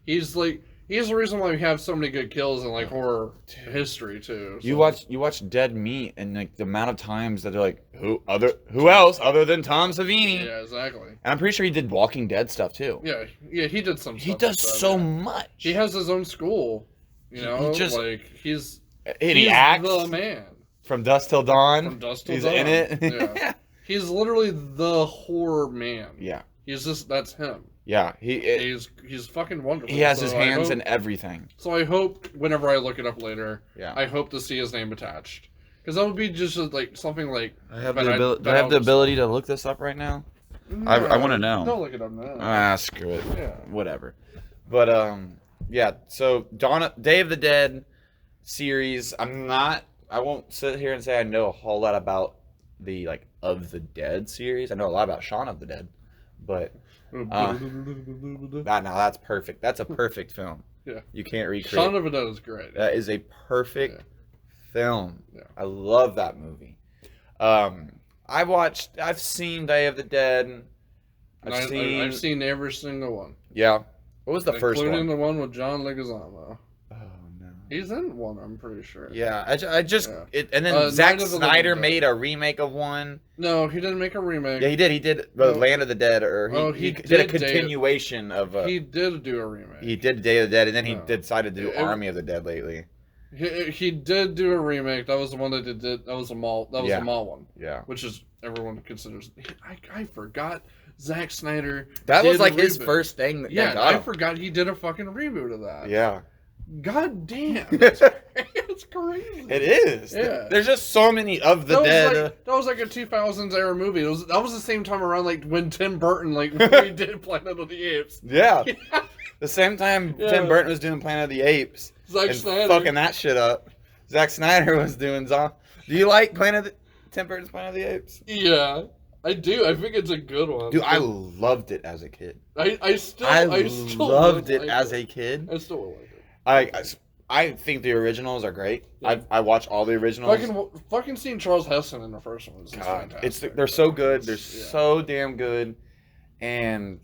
He's the reason why we have so many good kills in like horror history too. So. You watch Dead Meat, and like the amount of times that they're like, who else other than Tom Savini? Yeah, exactly. And I'm pretty sure he did Walking Dead stuff too. Yeah, he did some. He does so much. He has his own school. You know, he's acts the man. From Dusk Till Dawn. From Dusk Till He's Dawn. in it. Yeah. He's literally the horror man. Yeah. That's him. Yeah, he's fucking wonderful. He has his hands in everything. So I hope whenever I look it up later, yeah. I hope to see his name attached. Because that would be just like something like. I have the ability. Do I have the ability to look this up right now? No, I want to know. Don't look it up now. Screw it. Yeah. Whatever. But yeah. So Day of the Dead series. I won't sit here and say I know a whole lot about the of the Dead series. I know a lot about Shaun of the Dead, but that's perfect. That's a perfect film. Yeah. You can't recreate. Shaun of the Dead is great. That is a perfect film. Yeah. I love that movie. I've seen Day of the Dead. I've seen every single one. Yeah. What was the first one? Including the one with John Leguizamo. Oh no. He's in one, I'm pretty sure. Yeah, and then Zack Snyder made a remake of one. No, he didn't make a remake. Yeah, he did. He did Land of the Dead, or he did a continuation of. He did do a remake. He did Day of the Dead, and then he decided to do Army of the Dead lately. He did do a remake. That was the one that did. That was a mall. That was a mall one. Yeah. Which is everyone considers. I forgot Zack Snyder. That was like his first thing. I forgot he did a fucking reboot of that. Yeah. God damn. It's crazy. It is. Yeah. There's just so many of the Dead. That was like a 2000s era movie. That was the same time around when Tim Burton redid Planet of the Apes. Yeah. The same time Tim Burton was doing Planet of the Apes. Zack Snyder fucking that shit up. Zack Snyder was doing Do you like Tim Burton's Planet of the Apes? Yeah, I do. I think it's a good one. Dude, I loved it as a kid. I still loved it as a kid. I still like it. I think the originals are great. Yeah. I watch all the originals. Fucking seeing Charles Heston in the first one is fantastic. They're so good. They're so damn good. And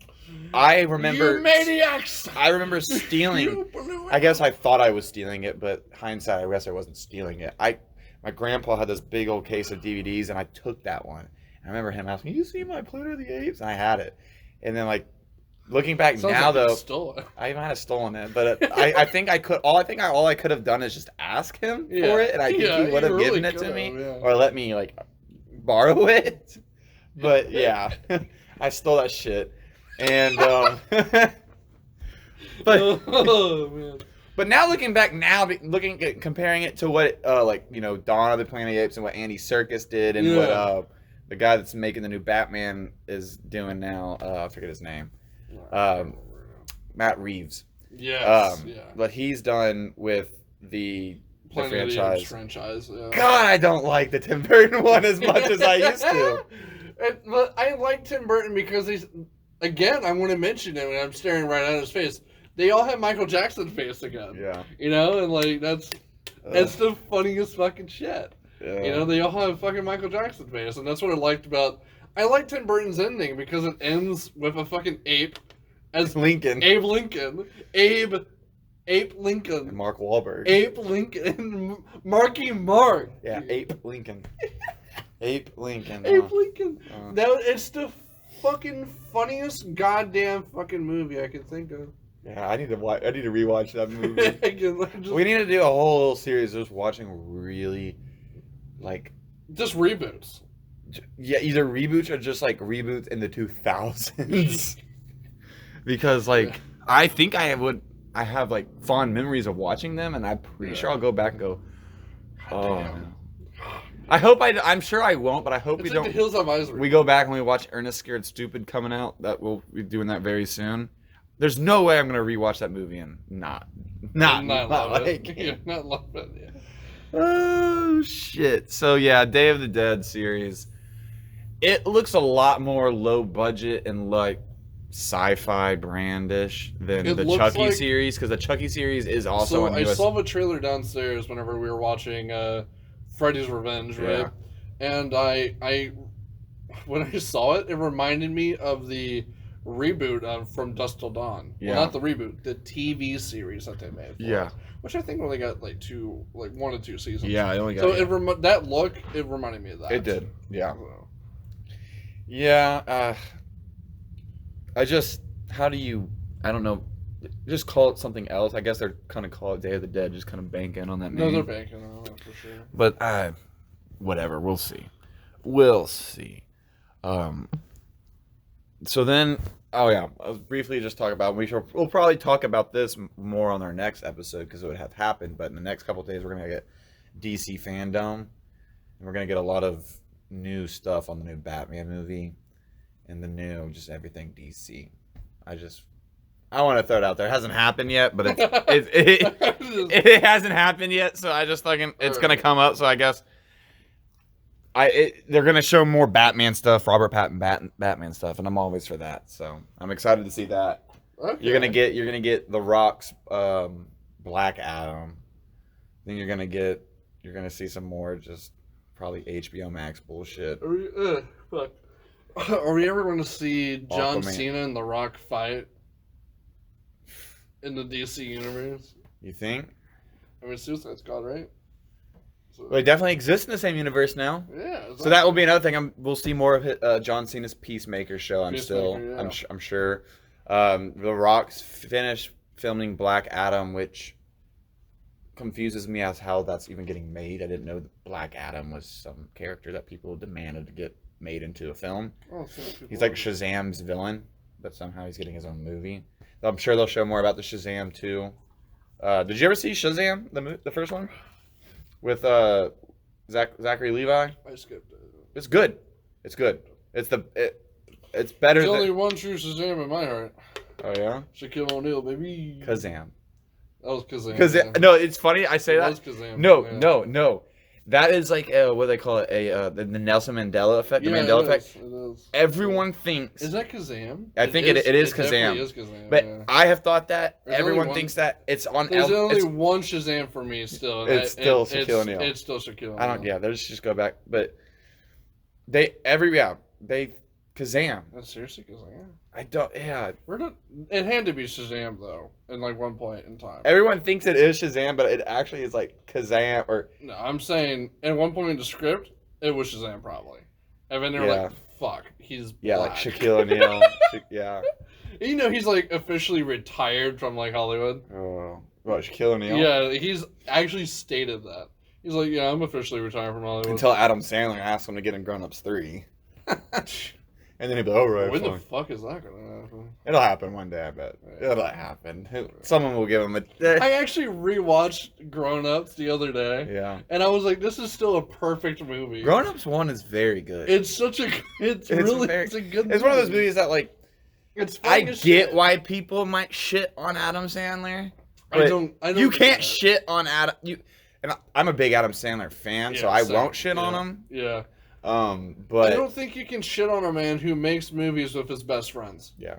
I remember... You maniacs! I remember stealing... I guess I thought I was stealing it, but hindsight, I guess I wasn't stealing it. My grandpa had this big old case of DVDs, and I took that one. I remember him asking, "You see my Planet of the Apes?" And I had it. And then, looking back now, though, I might have stolen it, but I think I could. All I could have done is just ask him for it, and I think he would have given it to me, or let me borrow it. But yeah, I stole that shit, and but now looking back, comparing it to what Dawn of the Planet of the Apes and what Andy Serkis did, and what the guy that's making the new Batman is doing now. I forget his name. Matt Reeves. Yes. What he's done with the franchise. Yeah. God, I don't like the Tim Burton one as much as I used to. But I like Tim Burton because he's, again, I want to mention it when I'm staring right at his face. They all have Michael Jackson face again. Yeah. And that's the funniest fucking shit. Yeah. They all have fucking Michael Jackson face, and that's what I liked about. I like Tim Burton's ending because it ends with a fucking ape as Lincoln. Abe Lincoln. Ape Lincoln. And Mark Wahlberg. Ape Lincoln. Marky Mark. Yeah, Ape Lincoln. Ape Lincoln. Ape Lincoln. It's the fucking funniest goddamn fucking movie I can think of. Yeah, I need to rewatch that movie. We need to do a whole series just watching really, just reboots. Yeah, either reboots or just reboots in the 2000s. Because I think I have fond memories of watching them, and I'm pretty sure I'll go back and go, I'm sure I won't, but I hope we don't. The Hills Have Eyes. We go back and we watch Ernest Scared Stupid coming out. We'll be doing that very soon. There's no way I'm gonna rewatch that movie and not love it. Yeah, not love it. Yeah. Oh shit! So yeah, Day of the Dead series. It looks a lot more low budget and sci-fi brandish than the Chucky series, because the Chucky series is also on US. I saw the trailer downstairs whenever we were watching Freddy's Revenge, right? Yeah. And I when I saw it, it reminded me of the reboot From Dusk Till Dawn. Yeah. Well, not the reboot, the TV series that they made. Yeah. Which I think only got 1 or 2 seasons. Yeah, I only got. So it reminded me of that. It did. Yeah. Yeah. I don't know. Just call it something else. I guess they're kind of call it Day of the Dead. Just kind of banking on that name. No, they're banking on it for sure. But whatever. We'll see. We'll see. So then, I'll briefly just talk about. We'll probably talk about this more on our next episode because it would have happened. But in the next couple of days, we're gonna get DC Fandom, And we're gonna get a lot of new stuff on the new Batman movie and the new just everything DC. I want to throw it out there. It hasn't happened yet, but it hasn't happened yet. So I just thinking it's gonna come up. So I guess they're gonna show more Batman stuff, Robert Pattinson Batman stuff, and I'm always for that. So I'm excited to see that. Okay. You're gonna get The Rock's Black Adam. Then you're gonna see some more just probably HBO Max bullshit. Are we ever going to see John Aquaman. Cena and The Rock fight in the DC universe? You think? I mean, Suicide Squad, right? So, Well, it definitely exists in the same universe now. yeah. So that will be another thing. We'll see more of John Cena's Peacemaker show. I'm sure. The Rock's finished filming Black Adam, which confuses me as how that's even getting made. I didn't know that Black Adam was some character that people demanded to get made into a film. Oh, He's like Shazam's villain, but somehow he's getting his own movie. I'm sure they'll show more about the Shazam too. Did you ever see Shazam, the first one, with Zachary Levi? I skipped it. It's good. It's good. It's better. There's only one true Shazam in my heart. Oh yeah. Shaquille O'Neal, baby. Kazam. That was Kazam. Because yeah. no, it's funny. I say It that. was Kazam, No, yeah. no. That is like what do they call it? The Nelson Mandela effect. The Yeah, Mandela it effect. is, it is. Everyone thinks. Is that Kazam? I think it is Kazam. Definitely is Kazam. But yeah. I have thought that There's everyone only one- thinks that it's on. There's only it's, one Shazam for me still. It's still Shaquille O'Neal. It's still Shaquille O'Neal. I don't. Yeah, let's just go back. But they Kazam. That's seriously Kazam. I don't. Yeah. We're not. It had to be Shazam though, in like one point in time. Everyone thinks it is Shazam, but it actually is like Kazam or. No, I'm saying at one point in the script, it was Shazam probably, and then they're Yeah. like, "Fuck, he's Yeah, black." like Shaquille O'Neal. Yeah. You know, he's like officially retired from like Hollywood. Oh, what, Shaquille O'Neal? Yeah, he's actually stated that. He's like, "Yeah, I'm officially retired from Hollywood." Until Adam Sandler asked him to get in Grown Ups 3. And then he'd be like, oh, right, when the fine. fuck is that gonna happen? It'll happen one day, I bet. It'll happen. Someone will give him a... I actually rewatched Grown Ups the other day, Yeah. and I was like, "This is still a perfect movie." Grown Ups 1 is very good. It's such a. It's really. very- It's a good. It's one of those movies that, like, It's I funny as get shit. why people might shit on Adam Sandler. I But don't. you get can't that. shit on Adam... And I'm a big Adam Sandler fan, so Yeah, I same. won't shit on Yeah. him. Yeah. But... I don't think you can shit on a man who makes movies with his best friends. Yeah.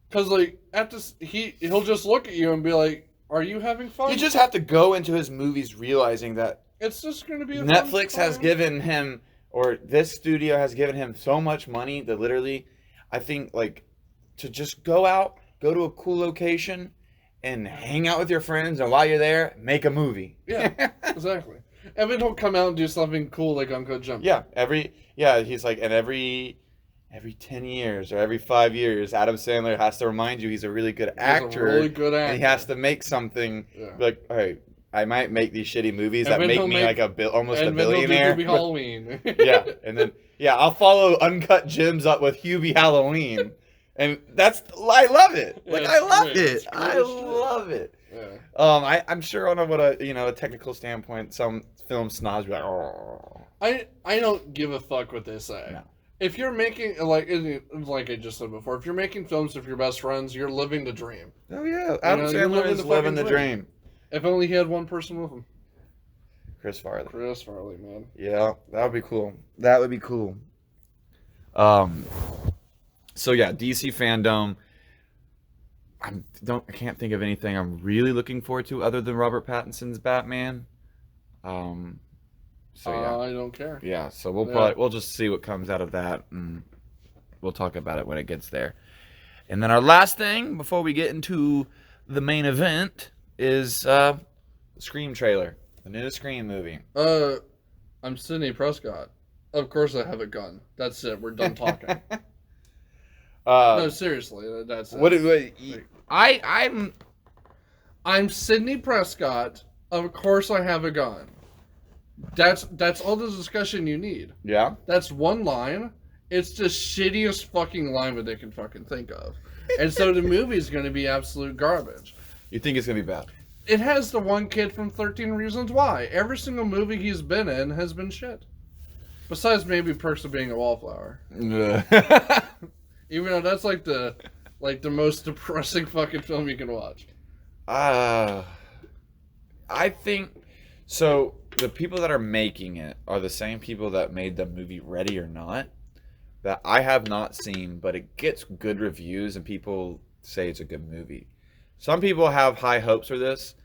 Cause like at this, he'll just look at you and be like, "Are you having fun?" You just have to go into his movies realizing that It's just gonna be. A Netflix fun has time. given him, or this studio has given him so much money that literally, I think, like, to just go out, go to a cool location, and hang out with your friends, and while you're there, make a movie. Yeah, exactly. And then he'll come out and do something cool like Uncut Gems. Yeah, he's like, and every 10 years or every 5 years, Adam Sandler has to remind you he's a really good actor. He's a really good actor. And he has to make something, Yeah. like, all right, I might make these shitty movies And that then make he'll me make- like almost a And then he'll do billionaire. Hubie Halloween. Yeah, and then I'll follow Uncut Gems up with Hubie Halloween, and I love it. Like Yeah, I it's love great. it. It's great I as shit. love it. Yeah. I'm sure on a technical standpoint, some film snobs be like, oh, I don't give a fuck what they say. No. If you're making like I just said before, if you're making films with your best friends, you're living the dream. oh yeah, Adam you're Sandler living is the living the fucking dream. If only he had one person with him. Chris Farley. Chris Farley, man. Yeah, that would be cool. That would be cool. So yeah, DC fandom. I can't think of anything I'm really looking forward to other than Robert Pattinson's Batman. So yeah, I don't care. yeah. So we'll Yeah. probably we'll just see what comes out of that, and we'll talk about it when it gets there. And then our last thing before we get into the main event is the Scream trailer, the new Scream movie. I'm Sidney Prescott. Of course I have a gun. That's it. We're done talking. No, seriously. That's it. I'm Sidney Prescott. Of course I have a gun. That's all the discussion you need. Yeah. That's one line. It's the shittiest fucking line that they can fucking think of. And so the movie's going to be absolute garbage. You think it's gonna be bad? It has the one kid from 13 Reasons Why. Every single movie he's been in has been shit. Besides maybe Perks of Being a Wallflower. Even though that's like the most depressing fucking film you can watch. I think so. The people that are making it are the same people that made the movie Ready or Not, that I have not seen, but it gets good reviews and people say it's a good movie. Some people have high hopes for this.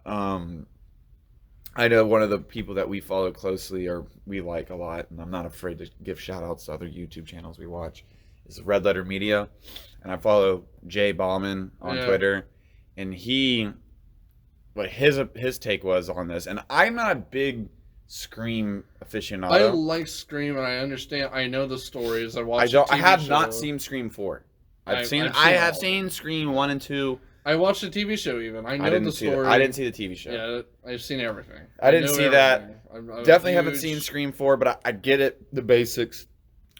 I know one of the people that we follow closely or we like a lot, and I'm not afraid to give shout outs to other YouTube channels we watch, is Red Letter Media. And I follow Jay Bauman on Twitter. And his take was on this. And I'm not a big Scream aficionado. I like Scream and I understand. I know the stories. I have not seen Scream 4. I have seen Scream 1 and 2. I watched the TV show even. I know the story. I didn't see the TV show. Yeah, I've seen everything. I didn't see that. Definitely haven't seen Scream 4, but I get it, the basics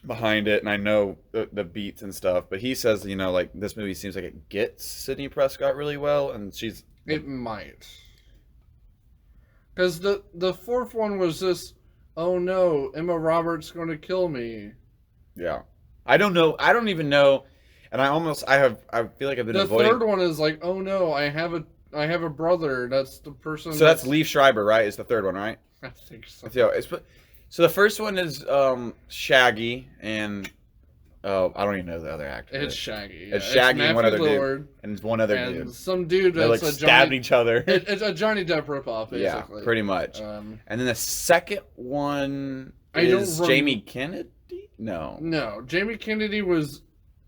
behind it, and I know the beats and stuff. But he says, like, this movie seems like it gets Sidney Prescott really well, and she's... It might. Because the fourth one was this, oh no, Emma Roberts going to kill me. Yeah. I don't know. I don't even know... And I feel like I've been avoiding... The third one is like, oh no, I have a brother. That's the person... So that's Liev Schreiber, right? Is the third one, right? I think so. So the first one is Shaggy and... Oh, I don't even know the other actor. It's Shaggy. It's Shaggy and one other Lillard, dude. And one other dude. And some dude that's like stabbing each other. It's a Johnny Depp ripoff, basically. Yeah, pretty much. And then the second one is Jamie Kennedy? No, Jamie Kennedy was...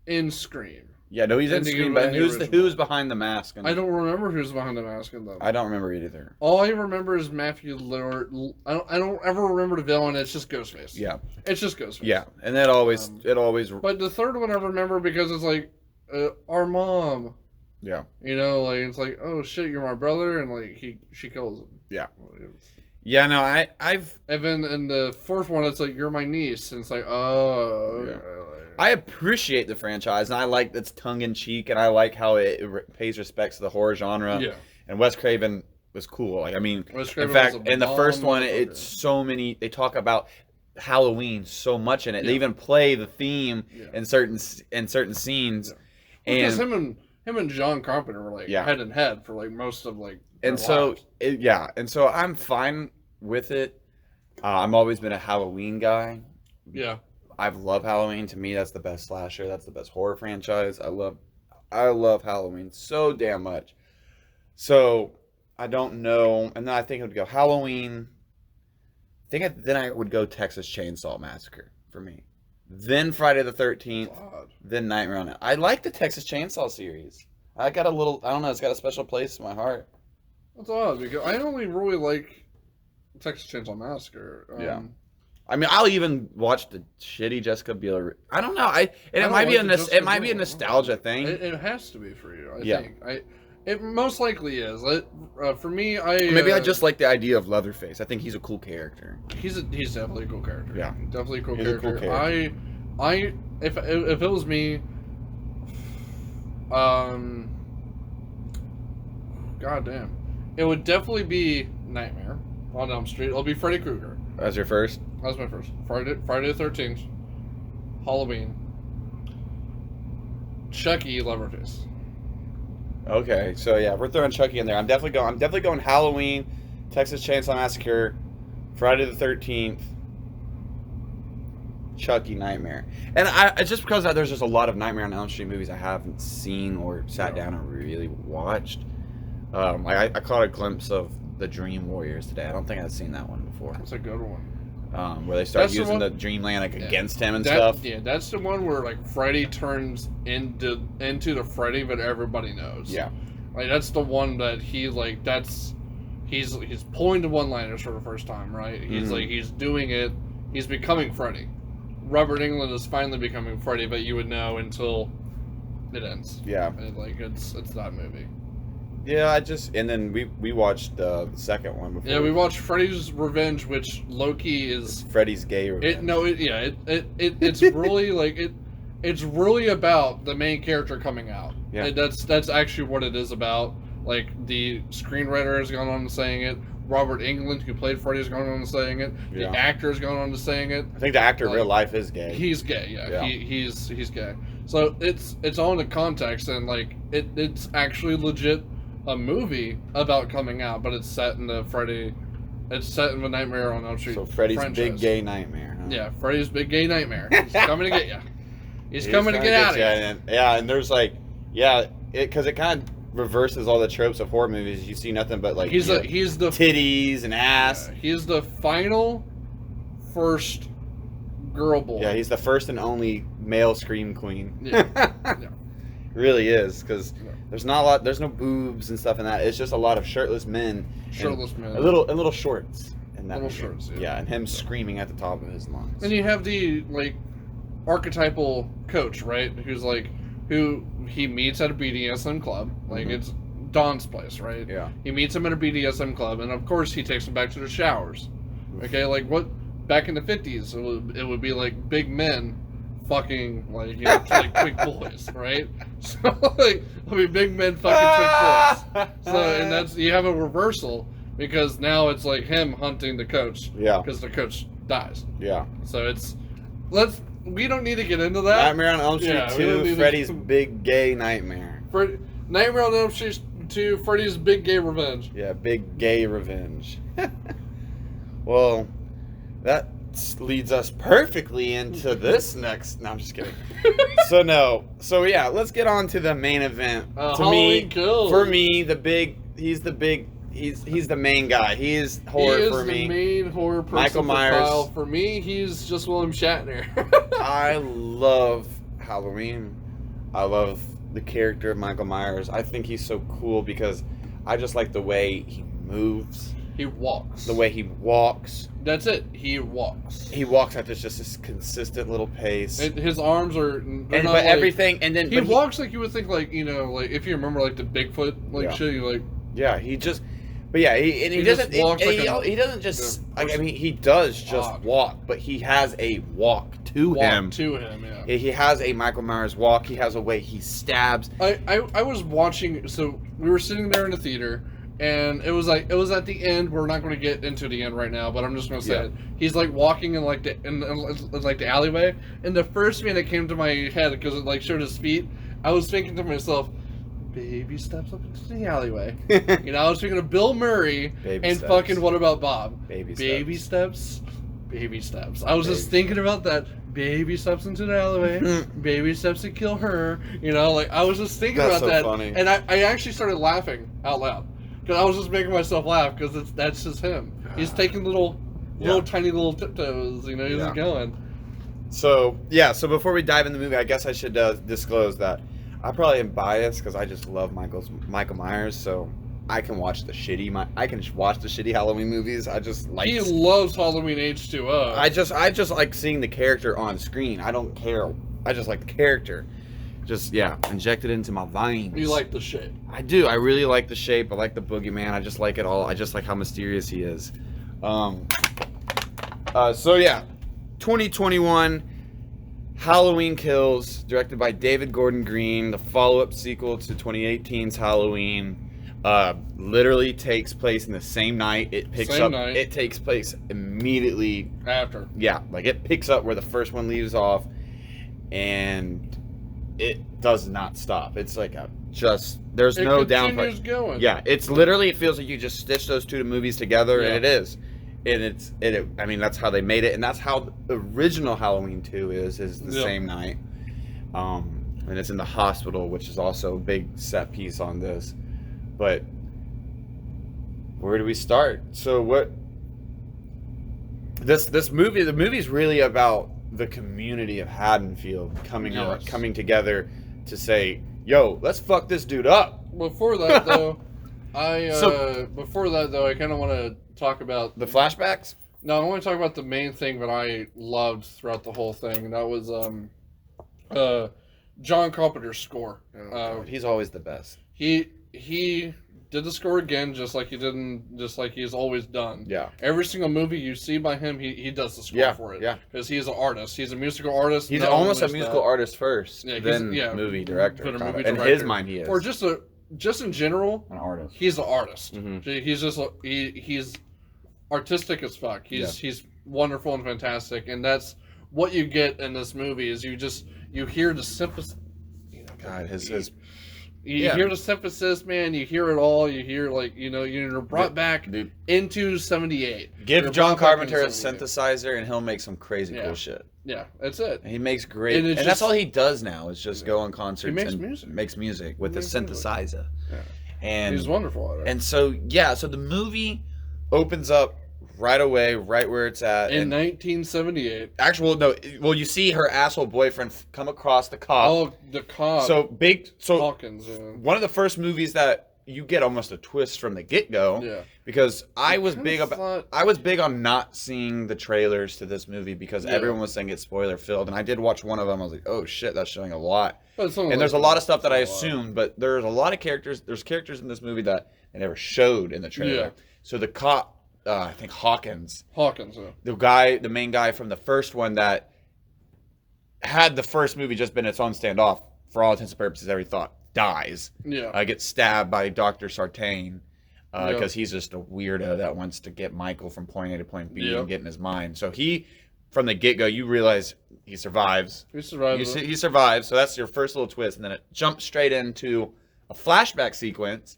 in Scream. Yeah, no, he's in Scream, but who's behind the mask? I don't remember who's behind the mask in them. I don't remember it either. All I remember is Matthew Lillard. I don't ever remember the villain. It's just Ghostface. Yeah. It's just Ghostface. Yeah, and it always... But the third one I remember because it's like, our mom. Yeah. Like, it's like, oh shit, you're my brother, and like, she kills him. Yeah. Yeah, no, I've... And then in the fourth one, it's like, you're my niece, and it's like, oh... Yeah. I appreciate the franchise, and I like its tongue-in-cheek, and I like how it pays respects to the horror genre. Yeah. And Wes Craven was cool. Like, I mean, in Craven fact, in the first one, it's so many... They talk about Halloween so much in it. Yeah. They even play the theme in certain scenes. Yeah. Because him and John Carpenter were like head and head for like most of like. And so and so I'm fine with it. I've always been a Halloween guy. Yeah. I've loved Halloween. To me, that's the best slasher. That's the best horror franchise. I love Halloween so damn much. So I don't know, and then I think it would go Halloween. Then I would go Texas Chainsaw Massacre for me. Then Friday the 13th. Then Nightmare on Elm. I like the Texas Chainsaw series. I don't know. It's got a special place in my heart. That's odd because I only really like Texas Chainsaw Massacre. Yeah. I mean, I'll even watch the shitty Jessica Biel. I don't know. It might be a nostalgia thing. It has to be for you. I think. It most likely is. For me, maybe I just like the idea of Leatherface. I think he's a cool character. He's definitely a cool character. Yeah, definitely a cool he's character. A cool character. If it was me, goddamn, it would definitely be Nightmare on Elm Street. It'll be Freddy Krueger. That's your first? That was my first. Friday the 13th. Halloween. Chucky, Leatherface. Okay, so yeah, we're throwing Chucky in there. I'm definitely going Halloween, Texas Chainsaw Massacre, Friday the 13th, Chucky, Nightmare. And it's just because there's just a lot of Nightmare on Elm Street movies I haven't seen or sat down and really watched. I caught a glimpse of The Dream Warriors today. I don't think I've seen that one before. That's a good one. Where they start using the Dreamland against him and stuff. Yeah, that's the one where like Freddy turns into the Freddy, but everybody knows. Yeah, like that's the one that he's pulling the one-liners for the first time, right? He's doing it. He's becoming Freddy. Robert Englund is finally becoming Freddy, but you would know until it ends. Yeah, and, it's that movie. Yeah, and then we watched the second one before. Yeah, we watched Freddy's Revenge, which Loki is Freddy's gay revenge. It's really like it's really about the main character coming out. Yeah, that's actually what it is about. Like the screenwriter has gone on saying it. Robert Englund, who played Freddy, is going on to saying it. The actor is going on to saying it. I think the actor in real life is gay. He's gay, yeah. He's gay. So it's all in the context, and like it's actually legit a movie about coming out, but it's set in the Freddy. It's set in the Nightmare on Elm Street. So Freddy's franchise. big gay nightmare. Huh? Yeah, Freddy's big gay nightmare. He's coming to get you. He's coming to get out of here. And there's like, because it kind of reverses all the tropes of horror movies. You see nothing but like he's the titties and ass. Yeah, he's the final first girl boy. Yeah, he's the first and only male scream queen. Yeah, really is, because there's not a lot. There's no boobs and stuff in that. It's just a lot of shirtless men. Shirtless men. Little shorts. In that little movie. shorts. Yeah, and him screaming at the top of his lungs. And you have the like archetypal coach, right? Who he meets at a BDSM club. Like it's Don's place, right? Yeah. He meets him at a BDSM club, and of course he takes him back to the showers. Okay, like what back in the 50s, it would be like big men fucking like like quick boys, right? So like it'll be big men fucking quick boys. So and that's you have a reversal because now it's like him hunting the coach. Yeah. Because the coach dies. Yeah. So we don't need to get into that. Nightmare on Elm Street 2, Freddy's big gay nightmare. Nightmare on Elm Street 2, Freddy's big gay revenge. Yeah, big gay revenge. Well, that leads us perfectly into this next. No, I'm just kidding. So yeah, let's get on to the main event. Halloween Kills. For me, he's the main guy. He is horror for me. He is the main horror person. Michael Myers. For me, he's just William Shatner. I love Halloween. I love the character of Michael Myers. I think he's so cool because I just like the way he moves. He walks. The way he walks. That's it. He walks. He walks at just this consistent little pace. His arms are. Everything, and then he walks like you would think, like like if you remember like the Bigfoot shit, you like. Yeah, he just. But yeah, he doesn't. He doesn't just. I mean, he does just walk, but he has a walk to him. Yeah. He has a Michael Myers walk. He has a way he stabs. I was watching. So we were sitting there in the theater, and it was at the end. We're not going to get into the end right now, but I'm just going to say it. He's like walking in like the alleyway, and the first thing that came to my head because it like showed his feet, I was thinking to myself, baby steps up into the alleyway. I was thinking of Bill Murray fucking What About Bob? Baby steps. I was just thinking about that. Baby steps into the alleyway. Baby steps to kill her. I was just thinking about that. Funny. And I actually started laughing out loud because I was just making myself laugh because that's just him. He's taking little tiny little tiptoes. He's going. So before we dive in the movie, I guess I should disclose that I probably am biased because I just love Michael Myers, so I can watch the shitty Halloween movies. I just like. He loves Halloween H2O. I just like seeing the character on screen. I don't care. I just like the character. Just inject it into my veins. You like the shape. I do. I really like the shape. I like the boogeyman. I just like it all. I just like how mysterious he is. 2021. Halloween Kills, directed by David Gordon Green, the follow-up sequel to 2018's Halloween. Literally takes place in the same night. It takes place immediately after. Yeah, like it picks up where the first one leaves off, and it does not stop. It's like there's no downfall. Going. Yeah, it feels like you just stitch those two movies together, and it is. And I mean, that's how they made it, and that's how the original Halloween 2 is the same night. And it's in the hospital, which is also a big set piece on this. But where do we start? So what? The movie's really about the community of Haddonfield coming together to say, "Yo, let's fuck this dude up." Before that, though, I kind of want to talk about the flashbacks. No, I want to talk about the main thing that I loved throughout the whole thing, and that was John Carpenter's score. He's always the best. He did the score again, just like he's always done. Yeah. Every single movie you see by him, he does the score for it. Yeah. Because he's an artist. He's a musical artist. He's almost a musical artist first, then movie director. In his mind, he is. Or just just in general, An artist. he's an artist. Mhm. He's just he's artistic as fuck. He's wonderful and fantastic, and that's what you get in this movie. Is you hear the synthesis. God, you hear the synthesis, man. You hear it all. You hear you're brought back into '78. Give John Carpenter a synthesizer, and he'll make some crazy cool shit. Yeah, that's it. And he makes great, and that's all he does now is just go on concerts and makes music with the synthesizer. Yeah. And he's wonderful at it. And so so the movie opens up right away, right where it's at. In 1978. Well, you see her asshole boyfriend come across the cop. Oh, the cop. Hawkins, one of the first movies that you get almost a twist from the get-go. Yeah. Because I was big on not seeing the trailers to this movie because everyone was saying it's spoiler filled, and I did watch one of them. I was like, oh shit, that's showing a lot. And there's a lot of stuff that I assumed, but there's a lot of characters. There's characters in this movie that they never showed in the trailer. Yeah. So the cop. I think Hawkins. The main guy from the first one that had the first movie just been its own standoff, for all intents and purposes, every thought dies. Yeah. Gets stabbed by Dr. Sartain because he's just a weirdo that wants to get Michael from point A to point B and get in his mind. So from the get-go, you realize he survives. He survives. So that's your first little twist, and then it jumps straight into a flashback sequence,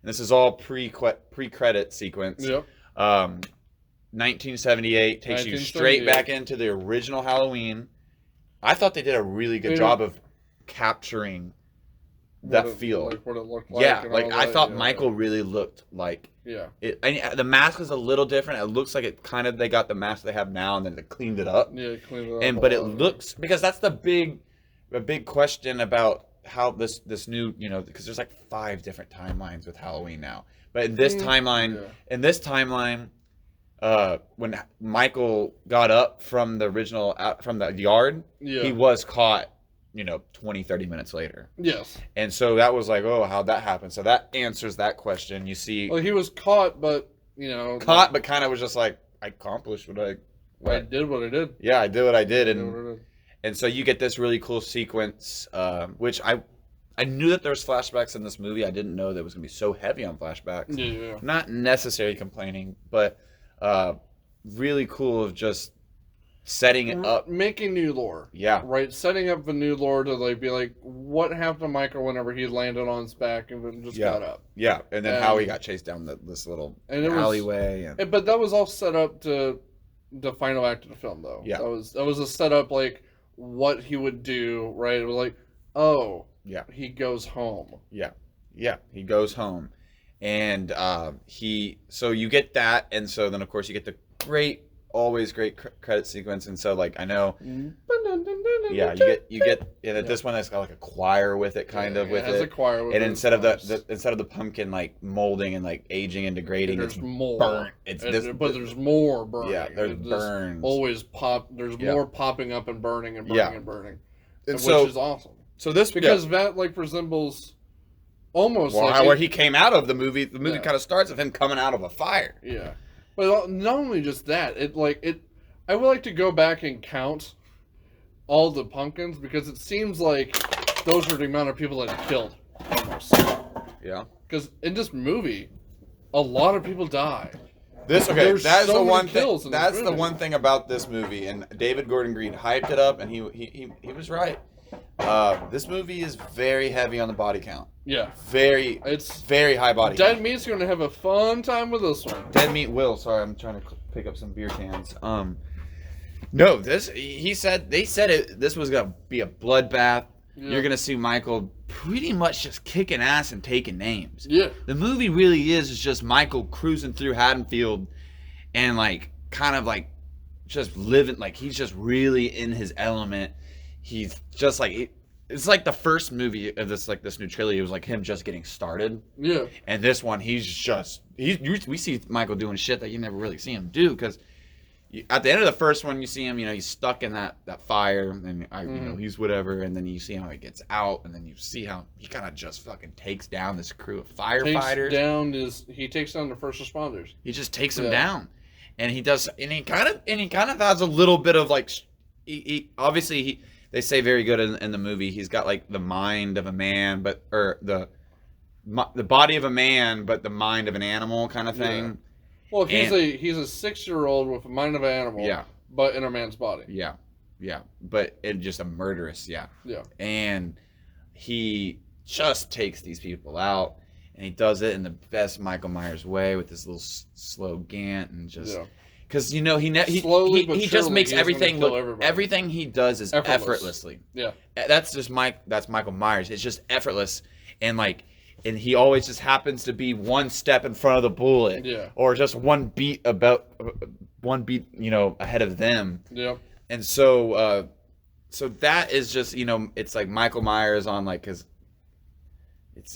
and this is all pre-credit sequence. Yep. 1978 takes you straight back into the original Halloween. I thought they did a really good job of capturing that feel. Like what it looked like. Yeah, I thought Michael really looked like it. And the mask is a little different. It looks like they got the mask they have now and then they cleaned it up. Yeah, cleaned it up. But it looks, because that's the big question about how this new, because there's like 5 different timelines with Halloween now. But in this timeline, when Michael got up from the original, from the yard, he was caught, 20, 30 minutes later. Yes. And so that was like, oh, how'd that happen? So that answers that question. You see. Well, he was caught, but, but kind of was just like, I accomplished what I did what I did. Yeah, I did what I did. And so you get this really cool sequence, which I knew that there was flashbacks in this movie. I didn't know that it was going to be so heavy on flashbacks. Yeah. Not necessarily complaining, but really cool of just setting it up. Making new lore. Yeah. Right? Setting up the new lore to be like, what happened to Michael whenever he landed on his back and then just got up. Yeah, and then how he got chased down this little alleyway. But that was all set up to the final act of the film, though. Yeah. That was a setup, like, what he would do, right? It was like, oh... Yeah. He goes home. Yeah. He goes home. And so you get that. And so then, of course, you get the always great credit sequence. And so, I know. Yeah, you get, and at this one, it's got like a choir with it, kind of with it. It has a choir with it. And instead of the pumpkin, molding and, aging and degrading, there's more. Burnt. But there's more burning. Yeah, there's burns. Always there's more popping up and burning and burning and burning. Which is awesome. So this that resembles almost where he came out of the movie. The movie kind of starts with him coming out of a fire. Yeah, but not only just that, I would like to go back and count all the pumpkins because it seems like those are the amount of people that it killed almost. Yeah, because in this movie, a lot of people die. That's the one thing. That's the one thing about this movie, and David Gordon Green hyped it up, and he was right. This movie is very heavy on the body count. Yeah. It's very high body count. Dead Meat's going to have a fun time with this one. Dead Meat will. Sorry, I'm trying to pick up some beer cans. No, they said this was going to be a bloodbath. Yeah. You're going to see Michael pretty much just kicking ass and taking names. Yeah. The movie really is just Michael cruising through Haddonfield and just living, he's just really in his element. He's just it's like the first movie of this new trilogy. It was like him just getting started. Yeah. And this one, we see Michael doing shit that you never really see him do because at the end of the first one, you see him, he's stuck in that fire and he's whatever. And then you see how he gets out and then you see how he kind of just fucking takes down this crew of firefighters. He takes down the first responders. He just takes them down. And he does, and he kind of has a little bit of they say very good in the movie. He's got the mind of a man, the the body of a man, but the mind of an animal kind of thing. Yeah. Well, he's a 6-year-old with a mind of an animal. Yeah. But in a man's body. Yeah. Yeah. But it just a murderous. Yeah. Yeah. And he just takes these people out, and he does it in the best Michael Myers way with this little slow gant and just because he just makes everything look. Everything he does is effortlessly. Yeah. That's Michael Myers. It's just effortless, and he always just happens to be one step in front of the bullet, or just one beat ahead of them. Yeah. And so that is just it's like Michael Myers on his.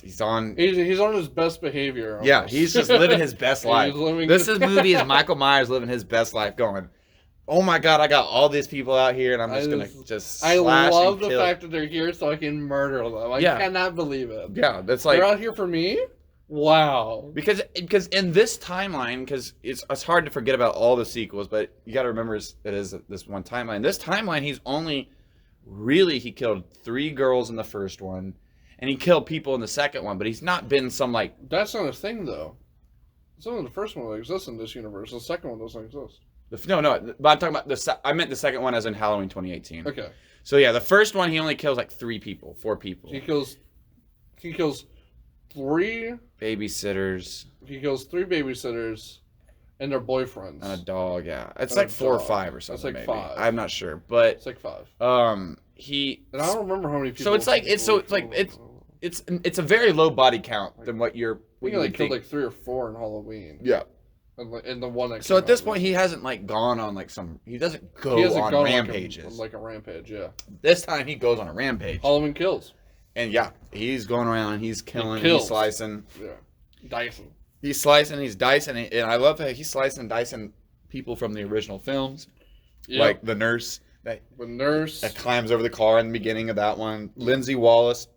He's on his best behavior. Almost. Yeah, he's just living his best life. This movie is Michael Myers living his best life, going, "Oh my God, I got all these people out here, and I'm just gonna just." I love the fact that they're here so I can murder them. I cannot believe it. Yeah, that's like they're out here for me. Wow. Because in this timeline, because it's hard to forget about all the sequels, but you got to remember it is this one timeline. This timeline, he killed 3 girls in the first one. And he killed people in the second one, but he's not been some That's not a thing, though. It's only the first one that exists in this universe. The second one doesn't exist. No, but I'm talking about I meant the second one as in Halloween 2018. Okay. So yeah, the first one he only kills 3 people, 4 people. He kills 3 babysitters. He kills 3 babysitters and their boyfriends. And a dog, yeah. It's 4 or 5 or something. It's maybe. 5. I'm not sure, but it's 5. And I don't remember how many people. So it's a very low body count than what you're. We killed 3 or 4 in Halloween. Yeah. And the one. So at this point, he hasn't gone on some. He doesn't go on rampages. Like a rampage, yeah. This time he goes on a rampage. Halloween Kills. And yeah, he's going around. He's killing. He's slicing. Yeah. Dicing. He's slicing. He's dicing. And I love that he's slicing and dicing people from the original films, like the nurse. The nurse that climbs over the car in the beginning of that one. Lindsay Wallace,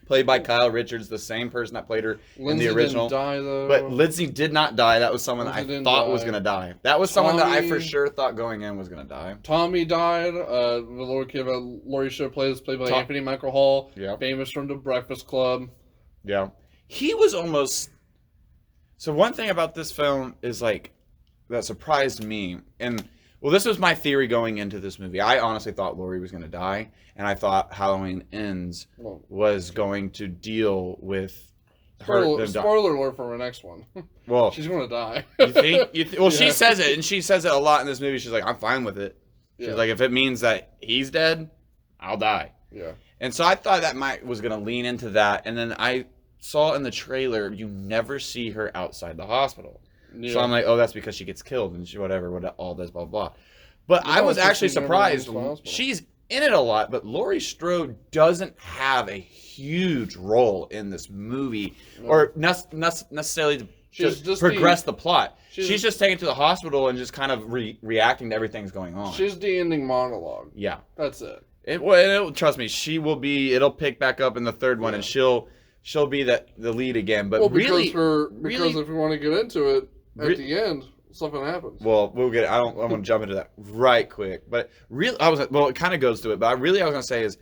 played by Kyle Richards, the same person that played her in the original. Didn't die, though. But Lindsay did not die. That was someone that I thought was going to die. That was someone that I for sure thought going in was going to die. Tommy died. The little kid that Laurie Strode plays, played by Anthony Michael Hall, famous from The Breakfast Club. Yeah. He was almost... So one thing about this film is that surprised me, and... Well, this was my theory going into this movie. I honestly thought Laurie was going to die, and I thought Halloween Ends was going to deal with her. Spoiler alert for her next one. Well, she's going to die. You think? Well, she says it, and she says it a lot in this movie. She's like, "I'm fine with it." She's like, "If it means that he's dead, I'll die." Yeah. And so I thought that was going to lean into that, and then I saw in the trailer you never see her outside the hospital. Yeah. So I'm like, oh, that's because she gets killed and all this, blah, blah. But I was actually surprised. She's in it a lot, but Laurie Strode doesn't have a huge role in this movie or necessarily to progress the plot. She's just taken to the hospital and just kind of reacting to everything's going on. She's the ending monologue. Yeah. That's it. Trust me, it'll pick back up in the third one and she'll be the lead again. But because if we want to get into it, at the end, something happens. Well, we'll get it. I want to jump into that right quick. But it kind of goes to it. But I was going to say is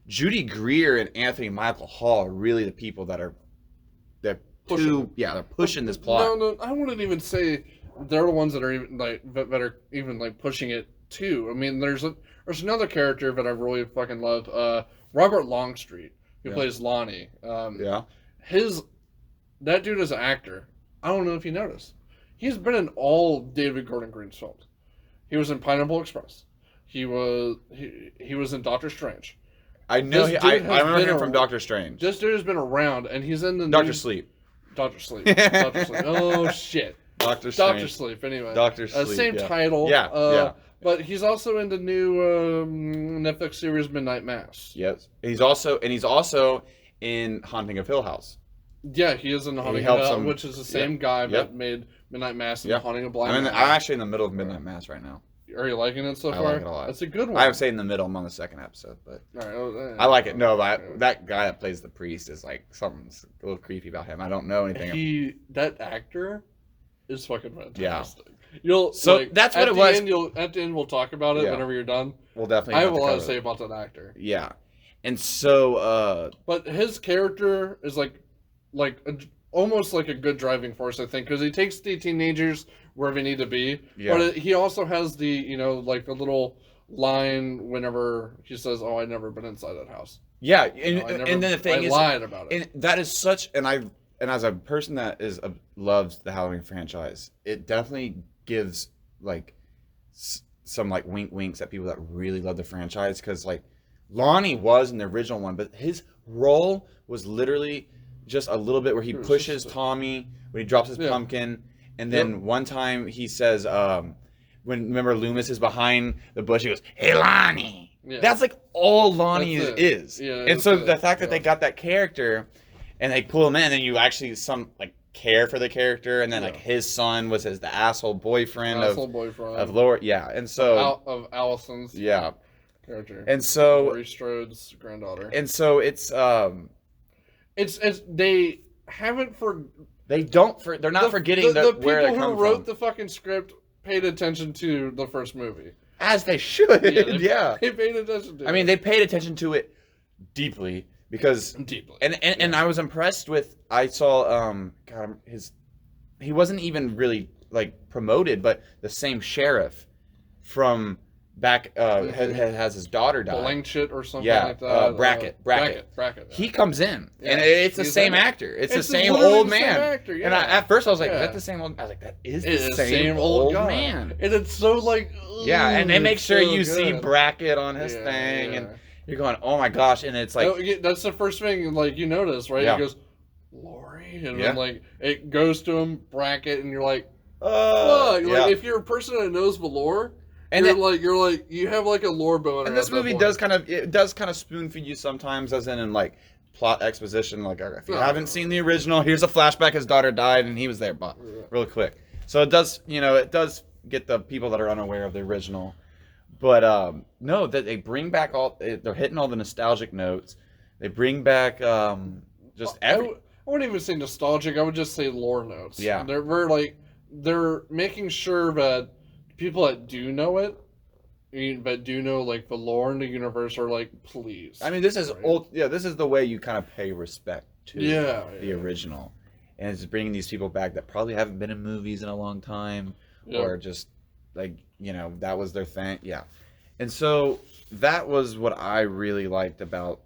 Judy Greer and Anthony Michael Hall are really the people they're pushing this plot. No, I wouldn't even say they're the ones that are even pushing it too. I mean, there's another character that I really fucking love, Robert Longstreet, who plays Lonnie. That dude is an actor. I don't know if you noticed. He's been in all David Gordon Green's films. He was in Pineapple Express. He was in Doctor Strange. I know. I remember him from Doctor Strange. This dude has been around, and he's in the Doctor Sleep. Doctor Sleep. Doctor Sleep. Oh shit. Doctor Sleep. Anyway. Doctor Sleep. Same title. Yeah. But he's also in the new Netflix series Midnight Mass. Yes. He's also in Haunting of Hill House. Yeah, he is in the Haunting of Hill House, which is the same guy that made Midnight Mass and the Haunting of Bly Manor. I'm actually in the middle of Midnight Mass right now. Are you liking it so far? I like it a lot. It's a good one. I would say in the middle. I'm on the second episode, but I like it. No, but that guy that plays the priest is something's a little creepy about him. I don't know anything. That actor is fucking fantastic. Yeah. That's what it was. At the end, we'll talk about it whenever you're done. We'll definitely. I have a lot to say about that actor. Yeah, and so. But his character is almost like a good driving force, I think, because he takes the teenagers where they need to be. Yeah. But he also has the, like a little line whenever he says, "Oh, I've never been inside that house." Yeah, and then the thing is, lied about it. And that is such, and as a person that loves the Halloween franchise, it definitely gives like some like winks at people that really love the franchise, because like Lonnie was in the original one, but his role was literally just a little bit where he pushes Tommy when he drops his pumpkin, and then one time he says, remember Loomis is behind the bush, he goes, "Hey, Lonnie." Yeah. That's like all Lonnie is. Yeah, and so the fact that they got that character and they pull him in, and you actually care for the character, and then like his son was the asshole boyfriend of Laura. Yeah, and so of Allison's character. And so Laurie Strode's granddaughter. And so it's they haven't they're not forgetting the where they people come who wrote from. the fucking script paid attention to the first movie. As they should. They paid attention to it. I mean, they paid attention to it deeply because and I was impressed with, I saw he wasn't even really like promoted, but the same sheriff from back has his daughter died. Blanchett or something like that. Brackett. He comes in, and it's the same actor. It's the same old man. Same actor, and at first I was like, is that the same old? I was like, that is the same old man. And it's so like, and they make sure you see Brackett on his thing, and you're going, oh my gosh, and it's like, that's the first thing like you notice, right? He goes, Laurie, and then like it goes to him, Brackett, and you're like, fuck. Like if you're a person that knows the lore. And you have like a lore boner. And this movie does kind of spoon feed you sometimes, as in like plot exposition. Like, if you haven't seen the original, here's a flashback. His daughter died, and he was there, but really quick. So it does get the people that are unaware of the original. But no, that they bring back they're hitting all the nostalgic notes. They bring back just every. I wouldn't even say nostalgic. I would just say lore notes. Yeah, they're making sure that people that do know it, but do know like the lore in the universe, are like, please. I mean, this is old. Yeah, this is the way you kind of pay respect to the original, and it's bringing these people back that probably haven't been in movies in a long time, or just like that was their thing. Yeah, and so that was what I really liked about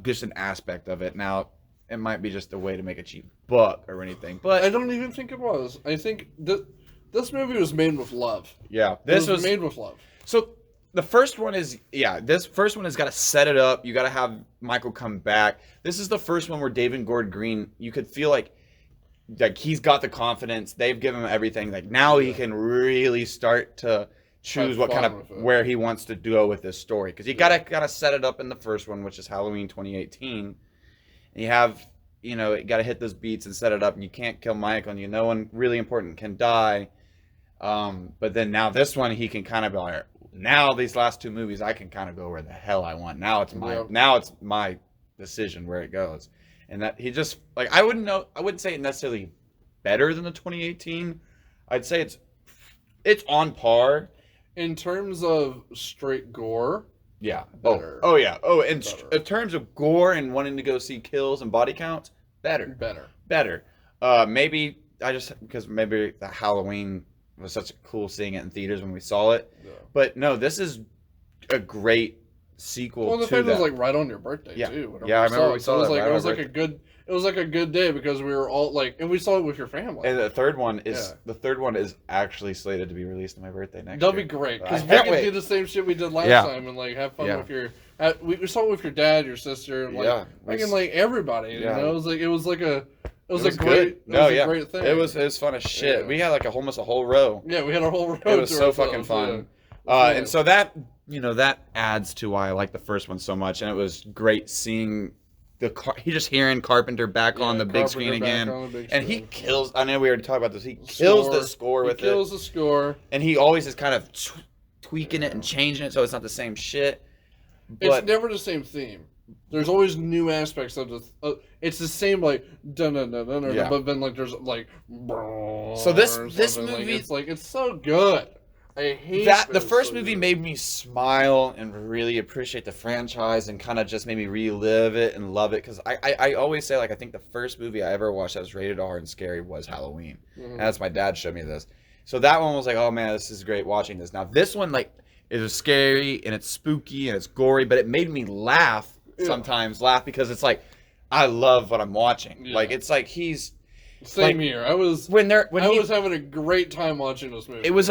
just an aspect of it. Now, it might be just a way to make a cheap buck or anything, but I don't even think it was. I think this movie was made with love. Yeah, this was made with love. So the first one is this first one has got to set it up. You got to have Michael come back. This is the first one where David Gordon Green, you could feel like he's got the confidence. They've given him everything. Like now he can really start to choose what kind of where he wants to go with this story, because you gotta set it up in the first one, which is Halloween 2018, and you have you got to hit those beats and set it up, and you can't kill Michael, and no one really important can die. But then now this one, he can kind of be like, now these last two movies, I can kind of go where the hell I want. Now it's my decision where it goes. And that he just like, I wouldn't say it necessarily better than the 2018. I'd say it's on par in terms of straight gore. Yeah. Better. Oh yeah. Oh, in terms of gore and wanting to go see kills and body counts, better. Maybe because maybe the Halloween was such cool seeing it in theaters when we saw it. Yeah. But no, this is a great sequel. Well, the fact was like right on your birthday too. Yeah, I remember we saw it. It was like a good day because we were all like, and we saw it with your family. And the third one is actually slated to be released on my birthday next year. That'll be great because we can do the same shit we did last time and like have fun with your. We saw it with your dad, your sister, and like everybody. Yeah. It was like a great thing. It was fun as shit. Yeah. We had like almost a whole row. Yeah, we had a whole row. It was so fucking fun. Yeah. And so that that adds to why I like the first one so much, and it was great seeing just hearing Carpenter back on the big screen again, and he kills. I know we already talked about this. He kills the score with it. He kills the score, and he always is kind of tweaking it and changing it so it's not the same shit. But it's never the same theme. There's always new aspects of the. It's the same like dun dun dun dun, but then like there's like. So this movie, it's so good. I hate that. The those first so movie good. made me smile and really appreciate the franchise, and kind of just made me relive it and love it. Because I always say, like, I think the first movie I ever watched that was rated R and scary was Halloween. And that's my dad showed me this. So that one was like, oh man, this is great watching this. Now this one, like, it was scary and it's spooky and it's gory, but it made me laugh sometimes. Laugh because it's like, I love what I'm watching. Like, it's like he's same like, here. I was having a great time watching this movie. It's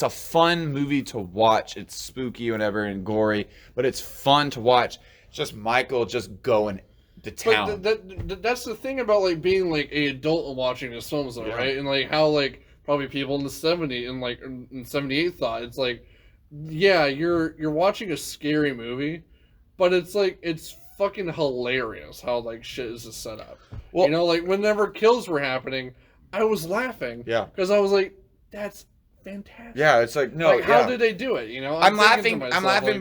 a fun movie to watch. It's spooky, whatever, and gory, but it's fun to watch. It's just Michael just going to town. But that's the thing about, like, being like an adult and watching his films, though, right? And like how, like, probably people in the 70s and like in 78 thought it's like, yeah, you're watching a scary movie, but it's like, it's fucking hilarious how, like, shit is just set up. Well, you know, like, whenever kills were happening, I was laughing. Yeah. Because I was like, that's fantastic. Yeah, it's like, no, like, how did they do it? You know, I'm laughing because I'm laughing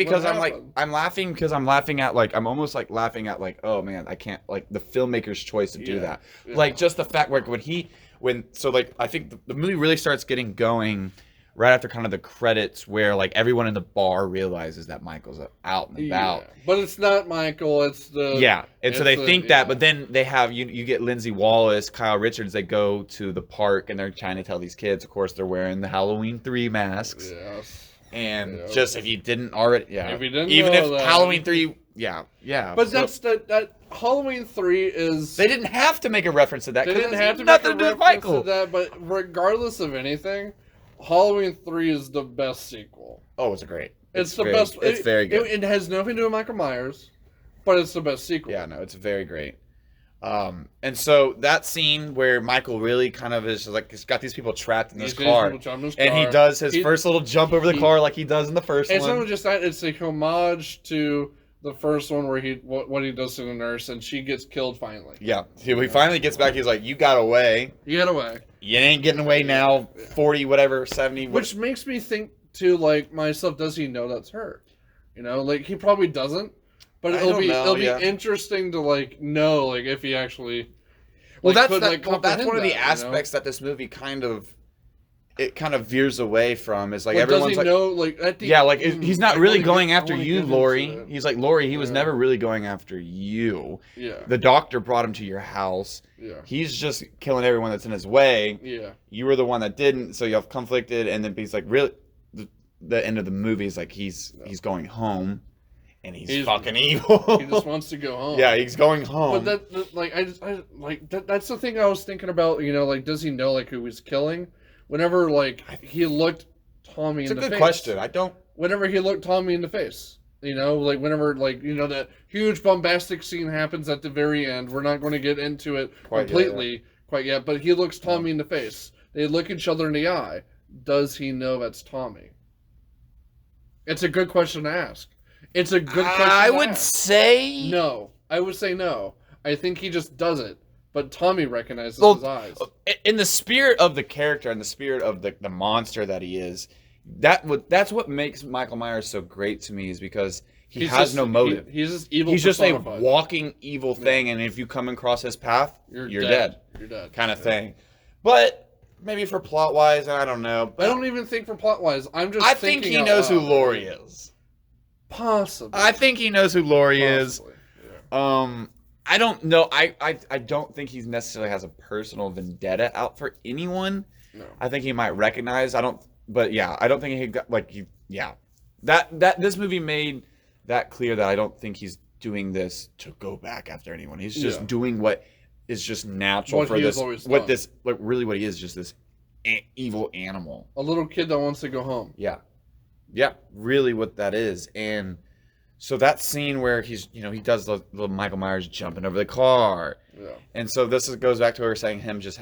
at, like, I'm almost like laughing at, like, oh man, I can't, like, the filmmaker's choice to do that. Like, just the fact, like, I think the movie really starts getting going right after kind of the credits, where, like, everyone in the bar realizes that Michael's out and about. Yeah. But it's not Michael, it's the... Yeah, and so they think that, but then they have, you get Lindsay Wallace, Kyle Richards, they go to the park, and they're trying to tell these kids, of course, they're wearing the Halloween 3 masks. Yes. And just, if you didn't already... Yeah. If you didn't Even know if that, Halloween 3... Yeah. But that's that Halloween 3 is... They didn't have to make a reference to that. They didn't have to nothing make to a do with reference Michael. to that, but regardless of anything, Halloween 3 is the best sequel. Oh, it's great. It's the best. It's very good. It has nothing to do with Michael Myers, but it's the best sequel. Yeah, no, it's very great. And so that scene where Michael really kind of is like, he's got these people trapped in this car, and he does his first little jump over the car like he does in the first one. It's not just that; it's a homage to the first one where what he does to the nurse, and she gets killed finally. Yeah, he finally gets back. He's like, "You got away. You got away. You ain't getting away now." 40, whatever, 70. Which makes me think to, like, myself, does he know that's her? You know, like, he probably doesn't. But it'll be interesting to, like, know, like, if he actually... Like, that's one of the aspects that this movie kind of veers away from, is like, everyone's like, know, like, at the he's not really going after you, Lori. He's like, Lori, he was never really going after you. Yeah. The doctor brought him to your house. Yeah. He's just killing everyone that's in his way. Yeah. You were the one that didn't, so you have conflicted, and then he's like, really, the end of the movie is like, he's going home. And he's fucking evil. He just wants to go home. Yeah, he's going home. But that's the thing I was thinking about. You know, like, does he know, like, who he's killing? Whenever, like, he looked Tommy in the face. It's a good question. I don't. Whenever he looked Tommy in the face, you know, like, whenever, like, you know, that huge bombastic scene happens at the very end. We're not going to get into it completely quite yet, but he looks Tommy in the face. They look each other in the eye. Does he know that's Tommy? It's a good question to ask. It's a good question. I would say no. I would say no. I think he just does it, but Tommy recognizes his eyes. In the spirit of the character, in the spirit of the monster that he is, that's what makes Michael Myers so great to me, is because he has no motive. He's just evil. He's just a walking evil thing, and if you come across his path, you're dead. You're dead. Kind of thing. But maybe for plot wise, I don't know. I don't even think for plot wise. I think he knows who Lori is. Possibly. I think he knows who Lori is. Yeah. I don't know. I don't think he necessarily has a personal vendetta out for anyone. No. I think he might recognize. I don't think he got that this movie made that clear that I don't think he's doing this to go back after anyone. He's just doing what is just natural for this. What he is, just this evil animal. A little kid that wants to go home. Yeah. Yeah, really what that is. And so that scene where he does the little Michael Myers jumping over the car. Yeah. And so goes back to what we were saying,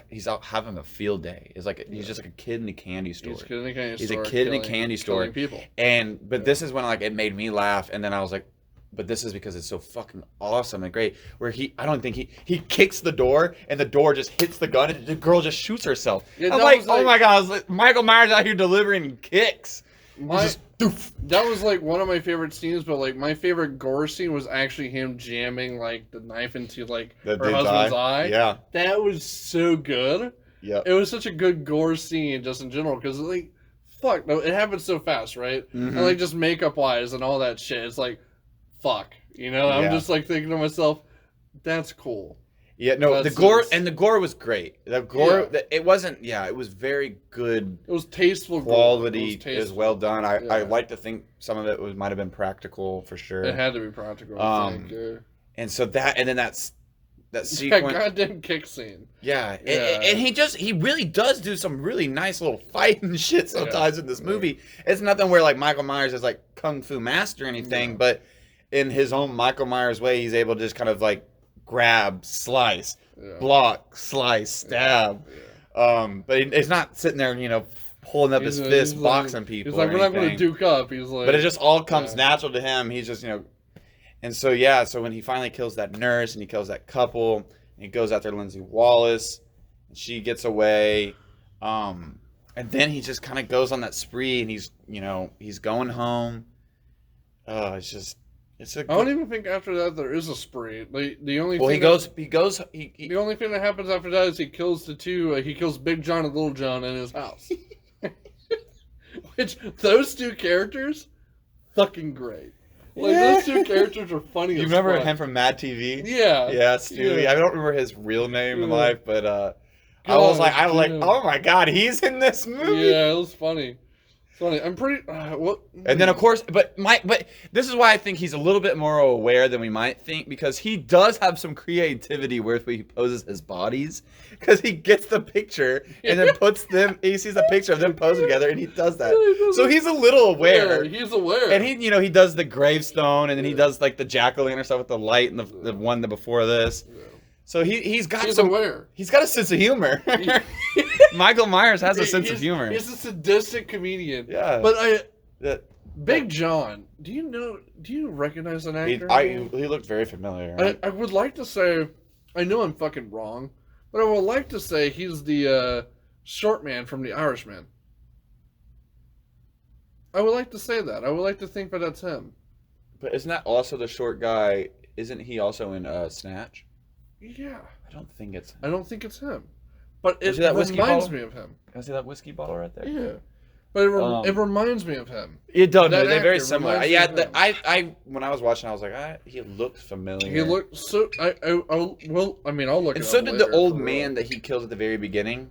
he's out having a field day. It's like he's just like a kid in a candy store. He's a kid in a candy store. People. But this is when, like, it made me laugh, and then I was like, but this is because it's so fucking awesome and great. Where I don't think he kicks the door, and the door just hits the gun, and the girl just shoots herself. Yeah, I'm like, oh my god, I was like, Michael Myers out here delivering kicks. That was like one of my favorite scenes, but like my favorite gore scene was actually him jamming like the knife into like her husband's eye. Yeah, that was so good. Yeah, it was such a good gore scene just in general, because like fuck, no, it happens so fast, right? Mm-hmm. And like just makeup wise and all that shit, it's like, fuck, you know. I'm just like thinking to myself, that's cool. Yeah, no, that's, the gore was great. The gore, it wasn't. Yeah, it was very good. It was tasteful. Quality is well done. I like to think some of it might have been practical for sure. It had to be practical. I think. And so that sequence, goddamn kick scene. Yeah, and he really does do some really nice little fight and shit sometimes in this movie. It's nothing where like Michael Myers is like kung fu master or anything, but in his own Michael Myers way, he's able to just kind of like grab, slice, block, slice, stab. But he's not sitting there, you know, holding up his fist, boxing people. He's like, we're not going to duke up. He's like, but it just all comes natural to him. He's just, you know, and so so when he finally kills that nurse and he kills that couple, and he goes after Lindsay Wallace, and she gets away, and then he just kind of goes on that spree, and he's going home. I don't even think after that there is a spree. The only the only thing that happens after that is he kills he kills Big John and Little John in his house. Which those two characters, fucking great. Like those two characters are funny. You remember him from Mad TV? Yeah. Yeah, Stewie. I don't remember his real name in life, but I was like, oh my god, he's in this movie. Yeah, it was funny. Funny. I'm pretty. And then of course, but this is why I think he's a little bit more aware than we might think, because he does have some creativity where he poses his bodies, because he gets the picture and then puts them. He sees a picture of them posing together, and he does that. So he's a little aware. Yeah, he's aware. And he does the gravestone, and then he does like the jack-o'-lantern stuff with the light, and the one before this. Yeah. So he's aware. He's got a sense of humor. Michael Myers has a sense of humor. He's a sadistic comedian. Yeah. But Big John, do you recognize an actor? He looked very familiar. I would like to say, I know I'm fucking wrong, but I would like to say he's the short man from The Irishman. I would like to say that. I would like to think that that's him. But isn't that also the short guy? Isn't he also in Snatch? Yeah. I don't think it's him. But it reminds me of him. Can I see that whiskey bottle right there? Yeah. But it reminds me of him. It does. They're very similar. Yeah. When I was watching, I was like, he looked familiar. He looked so. I'll look. And so did the old man that he kills at the very beginning.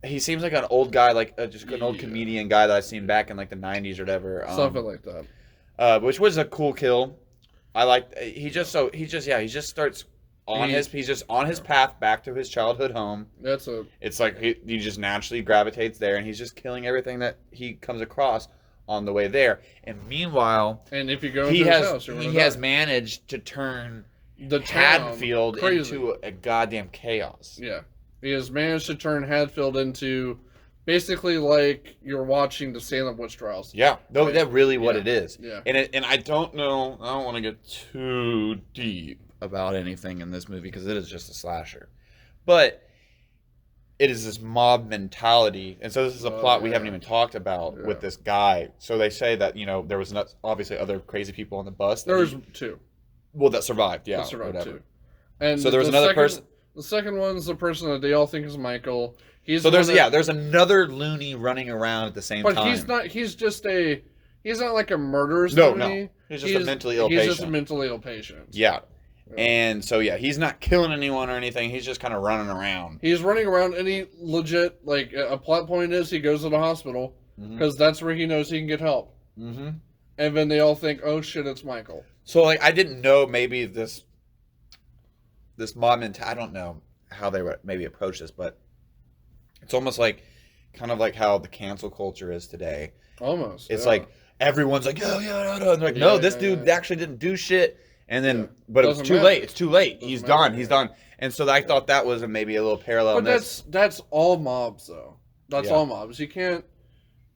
He seems like an old guy, like just an old comedian guy that I've seen back in like the '90s or whatever. Something like that. Which was a cool kill. I liked. He just starts. He's just on his path back to his childhood home. It's like he just naturally gravitates there, and he's just killing everything that he comes across on the way there. And meanwhile, if you go into his house, he has managed to turn the Haddonfield into a goddamn chaos. Yeah, he has managed to turn Haddonfield into basically like you're watching the Salem witch trials. Yeah, that's really what it is. Yeah, and I don't know. I don't want to get too deep about anything in this movie because it is just a slasher, but it is this mob mentality, and so this is a plot we haven't even talked about with this guy. So they say that there was obviously other crazy people on the bus. There was two. Well, that survived. Yeah, two. And so there was another person. The second one's the person that they all think is Michael. There's another loony running around at the same time. But he's not like a murderous loony. No. He's just a mentally ill patient. He's just a mentally ill patient. Yeah. And so he's not killing anyone or anything. He's just kind of running around. He's running around, and he legit a plot point is he goes to the hospital because that's where he knows he can get help. Mm-hmm. And then they all think, "Oh shit, it's Michael." So I didn't know maybe this mob mentality. I don't know how they would maybe approach this, but it's almost like kind of like how the cancel culture is today. Almost. It's like everyone's like, "Oh yeah, no," and they're like, "No, this dude actually didn't do shit." And then, but it's too late. It's too late. He's done. He's done. And so I thought that was maybe a little parallel. But that's all mobs, though. That's all mobs. You can't.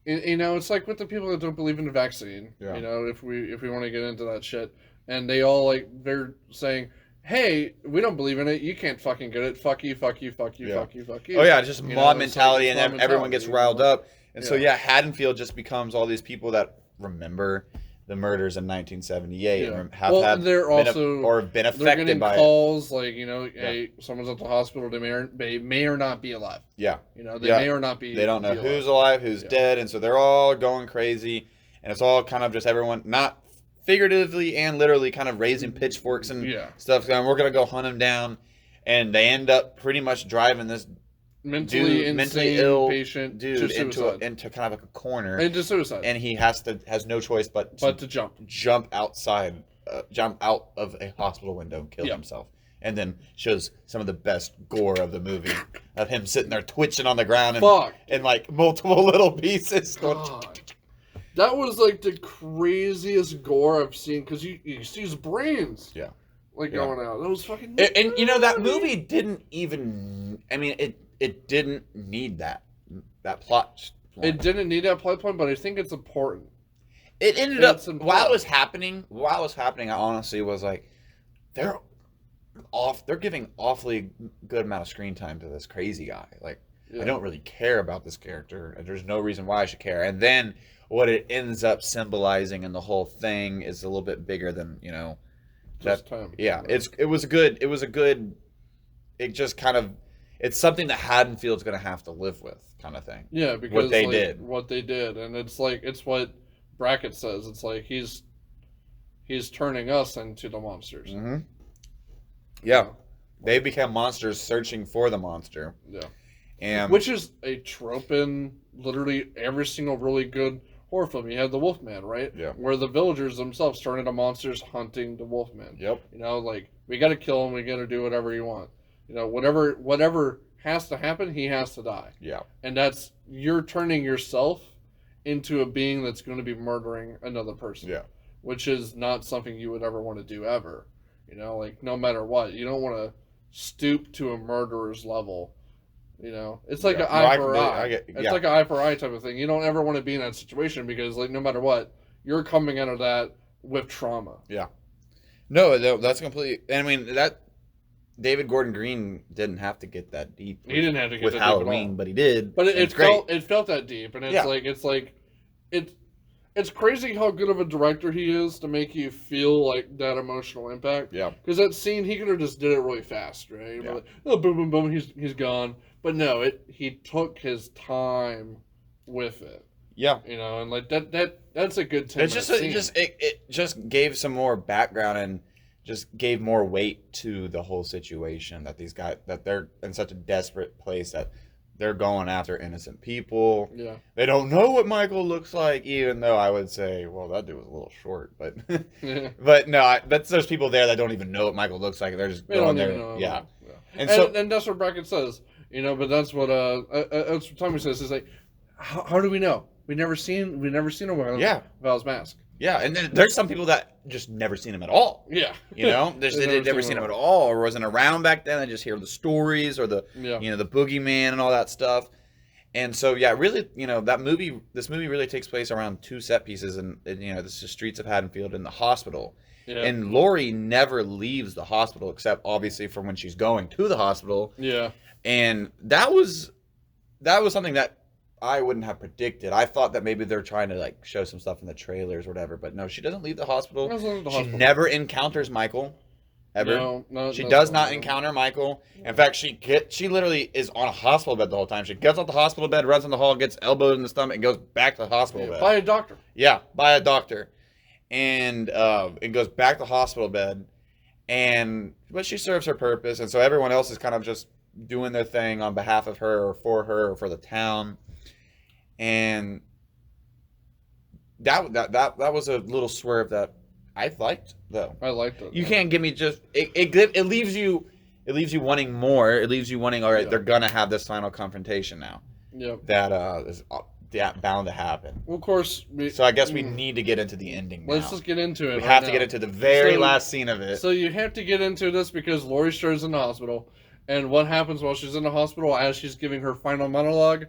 It's like with the people that don't believe in the vaccine. Yeah. If we want to get into that shit, and they all they're saying, "Hey, we don't believe in it. You can't fucking get it. Fuck you. Fuck you. Fuck you. Fuck you. Fuck you." Oh yeah, it's just mob mentality, and everyone gets riled up. And so Haddonfield just becomes all these people that remember the murders in 1978 Yeah. and have Well, had they're been also or been they're affected getting by it. calls like, hey, someone's at the hospital. They may or not be alive. Yeah. They may or not be. They don't know be who's alive, who's Yeah. dead, and so they're all going crazy, and it's all kind of just everyone, not figuratively and literally, kind of raising pitchforks and stuff. And we're gonna go hunt them down, and they end up pretty much driving this mentally ill patient dude to into kind of like a corner, into suicide, and he has no choice but to jump outside, jump out of a hospital window and kill himself. And then shows some of the best gore of the movie of him sitting there twitching on the ground and like multiple little pieces. God. That was like the craziest gore I've seen, because you see his brains going out. That was fucking and that movie didn't even, I mean, it didn't need that plot point. It didn't need that plot point, but I think it's important. It ended up while it was happening, I honestly was like, they're giving awfully good amount of screen time to this crazy guy. Like, I don't really care about this character, and there's no reason why I should care. And then what it ends up symbolizing in the whole thing is a little bit bigger than, just time. Yeah, it was a good. It just kind of, it's something that Haddonfield's going to have to live with, kind of thing. Yeah, because what they did, and it's what Brackett says. It's like he's turning us into the monsters. Mm-hmm. Yeah, they become monsters searching for the monster. Yeah, and which is a trope in literally every single really good horror film. You have the Wolfman, right? Yeah. Where the villagers themselves turn into monsters hunting the Wolfman. Yep. Like, we got to kill him. We got to do whatever you want. Whatever has to happen, he has to die. Yeah. And that's, you're turning yourself into a being that's going to be murdering another person. Yeah. Which is not something you would ever want to do ever. Like, no matter what, you don't want to stoop to a murderer's level. It's like an eye for eye. It's like an eye for eye type of thing. You don't ever want to be in that situation, because, like, no matter what, you're coming out of that with trauma. Yeah. No, that's completely. I mean, that David Gordon Green didn't have to get that deep. He didn't have to get with that Halloween, deep at all. But he did. But it felt that deep, and it's crazy how good of a director he is to make you feel like that emotional impact. Yeah. Because that scene, he could have just did it really fast, right? Yeah. Like, oh, boom, boom, boom, he's gone. But no, he took his time with it. Yeah. And like that's a good 10 minute scene. It just gave some more background and just gave more weight to the whole situation, that these guys, that they're in such a desperate place that they're going after innocent people. Yeah. They don't know what Michael looks like, even though I would say, well, that dude was a little short, but but no, there's people there that don't even know what Michael looks like. They're just going there. Yeah. And that's what Brackett says, but that's what that's what Tommy says, is like, how do we know? We've never seen him without his mask. Yeah, and then there's some people that just never seen him at all. Yeah. They'd never seen him at all, or wasn't around back then. They just hear the stories or the the boogeyman and all that stuff. And so really, this movie really takes place around two set pieces, and this is the streets of Haddonfield and the hospital. Yeah. And Laurie never leaves the hospital, except obviously from when she's going to the hospital. Yeah. And that was something that I wouldn't have predicted. I thought that maybe they're trying to like show some stuff in the trailers or whatever, but no, she doesn't leave the hospital. She never encounters Michael, ever. No, she does not encounter Michael. In fact, she literally is on a hospital bed the whole time. She gets off the hospital bed, runs in the hall, gets elbowed in the stomach, and goes back to the hospital bed. By a doctor. Yeah, by a doctor, and it goes back to the hospital bed, but she serves her purpose, and so everyone else is kind of just doing their thing on behalf of her or for the town. And that was a little swerve that I liked, though. I liked it. You can't give me just it leaves you wanting more. It leaves you wanting, all right, they're gonna have this final confrontation now. Yeah. That is bound to happen. Well, of course. So I guess we need to get into the ending now. Let's just get into it. We have to get into the very last scene of it. So you have to get into this because Laurie Strode's in the hospital, and what happens while she's in the hospital as she's giving her final monologue?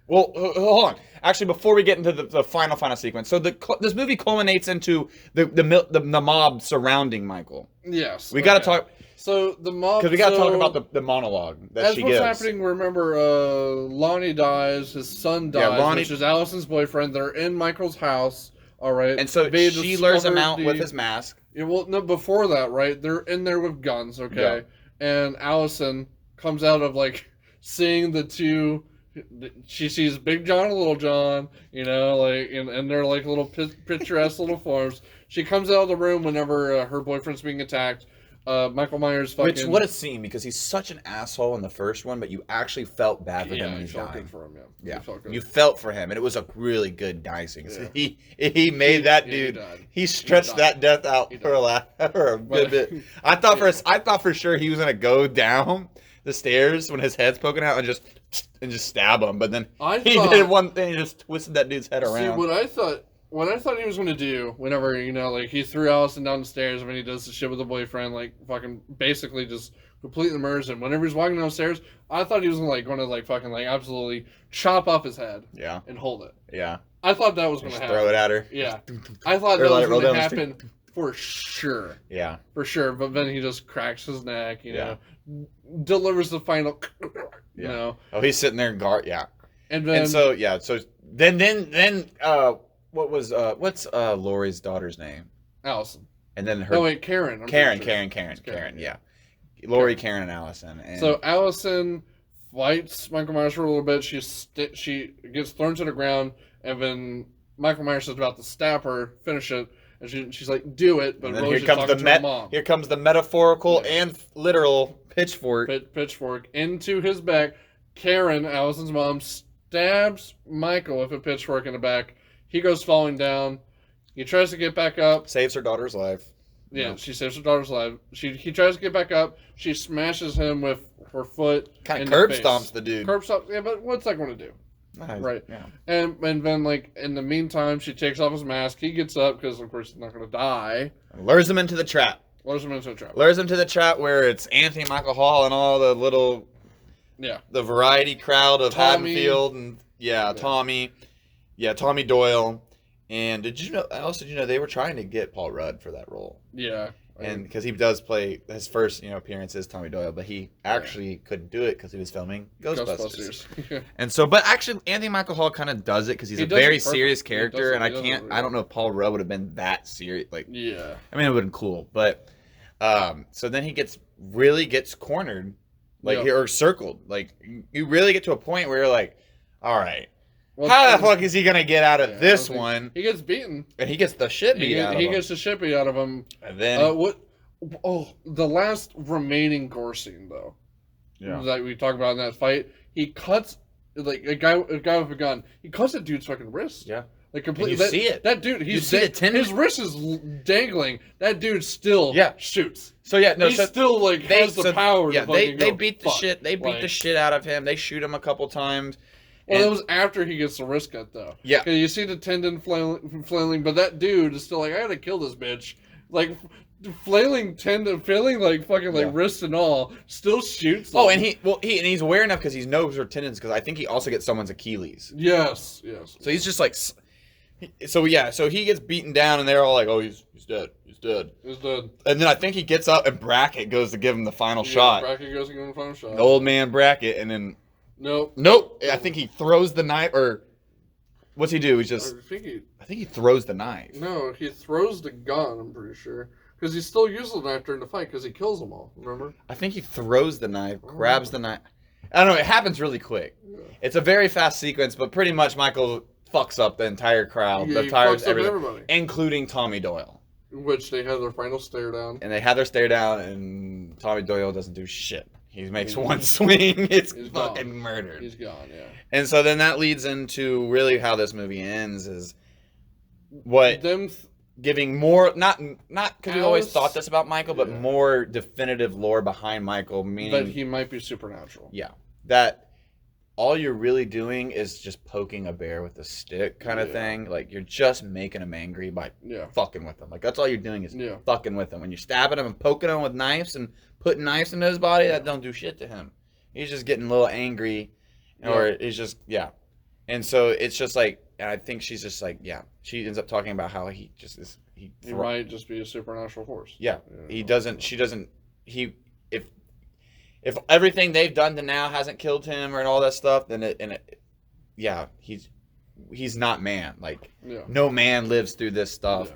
Well, hold on. Actually, before we get into the final sequence, so this movie culminates into the mob surrounding Michael. Yes. We got to talk. So the mob, because we got to talk about the monologue that she gives. That's what's happening. Remember, Lonnie dies. His son dies, which is Allison's boyfriend. They're in Michael's house All right. And so They she lures him out discovered with his mask. Yeah, well, no, before that, right? They're in there with guns, okay? And Allison comes out of like seeing the two. She sees Big John and Little John, you know, like, and they're like little picturesque little forms. She comes out of the room whenever her boyfriend's being attacked. Michael Myers fucking. Which, what a scene, because he's such an asshole in the first one, but you actually felt bad for him when he's dying. For him, yeah. Felt good. You felt for him, and it was a really good dicing. Yeah. He made that dude. He stretched that death out for a good bit. I thought for sure he was gonna go down the stairs when his head's poking out and just stab him, but then he did one thing, just twisted that dude's head around. See, what I thought he was going to do whenever, you know, like, he threw Allison down the stairs when he does the shit with the boyfriend, like, fucking basically just completely murders him. Whenever he's walking downstairs, I thought he was going to fucking, like, absolutely chop off his head. Yeah. And hold it. Yeah. I thought that was going to happen. Throw it at her. Yeah. I thought that was going to happen for sure. Yeah. For sure. But then he just cracks his neck, you know, delivers the final, you know. Oh, he's sitting there and guard. Yeah. And then. And so, yeah. So then, what's Lori's daughter's name? Allison. And then her. Oh wait, Karen. Karen. Yeah. Lori, Karen, and Allison. And so Allison fights Michael Myers for a little bit. She gets thrown to the ground, and then Michael Myers is about to stab her, finish it, and she's like, "Do it!" But and then Rose here comes the mom. Here comes the metaphorical and literal pitchfork. Pitchfork into his back. Karen, Allison's mom, stabs Michael with a pitchfork in the back. He goes falling down. He tries to get back up. Saves her daughter's life. Yeah, she saves her daughter's life. He tries to get back up. She smashes him with her foot. Kind of curb stomps the dude. Curb stomps. Yeah, but what's that going to do? Right. Yeah. And then, like, in the meantime, she takes off his mask. He gets up because, of course, he's not going to die. And lures him into the trap. Lures him into the trap Where it's Anthony Michael Hall and all the little... Yeah. The variety crowd of Tommy. Haddonfield and... Yeah, Tommy. Yeah, Tommy Doyle. And did you know they were trying to get Paul Rudd for that role? Yeah. And because he does play his first, appearance is Tommy Doyle, but he actually couldn't do it because he was filming Ghostbusters. And so, but actually, Anthony Michael Hall kind of does it because he's a very serious character, and I don't know if Paul Rudd would have been that serious. Like, yeah. I mean, it would have been cool, but so then he really gets cornered, or circled. Like, you really get to a point where you're like, all right. Well, how the fuck is he gonna get out of this one? He gets beaten, and he gets the shit beat out of him. He gets the shit beat out of him. And then the last remaining gore scene though, that we talk about in that fight, he cuts like a guy with a gun. He cuts that dude's fucking wrist. Yeah, like completely. You see it. That dude, his wrist is dangling. That dude still shoots. So he still like has the power. Yeah, they beat the shit. They beat the shit out of him. They shoot him a couple times. Well, that was after he gets the wrist cut, though. Yeah. Because you see the tendon flailing, but that dude is still like, I gotta kill this bitch. Like, flailing like fucking like wrist and all, still shoots. Oh, and he's aware enough because he knows her tendons, because I think he also gets someone's Achilles. Yes. So he's just like, so he gets beaten down, and they're all like, oh, he's dead. He's dead. And then I think he gets up, and Brackett goes to give him the final shot. Brackett goes to give him the final shot. The old man Brackett, and then. Nope. I think he throws the knife, or what's he do? I think he throws the knife. No, he throws the gun. I'm pretty sure because he still uses the knife during the fight because he kills them all. Remember? I think he throws the knife, grabs the knife. I don't know. It happens really quick. Yeah. It's a very fast sequence, but pretty much Michael fucks up the entire crowd, everybody, including Tommy Doyle. Which they have their final stare down. And they have their stare down, and Tommy Doyle doesn't do shit. He makes one swing, he's fucking gone. Murdered. He's gone, yeah. And so then that leads into really how this movie ends is giving more, not because we always thought this about Michael, but more definitive lore behind Michael, meaning that he might be supernatural. Yeah. That all you're really doing is just poking a bear with a stick kind of thing. Like, you're just making him angry by fucking with him. Like, that's all you're doing is fucking with him. When you're stabbing him and poking him with knives and putting knives into his body, that don't do shit to him. He's just getting a little angry, or he's just, And so it's just like, and I think she's just like, she ends up talking about how he just is, he might just be a supernatural force. Yeah. If everything they've done to now hasn't killed him and all that stuff, then he's not man. Like, Yeah. no man lives through this stuff, Yeah.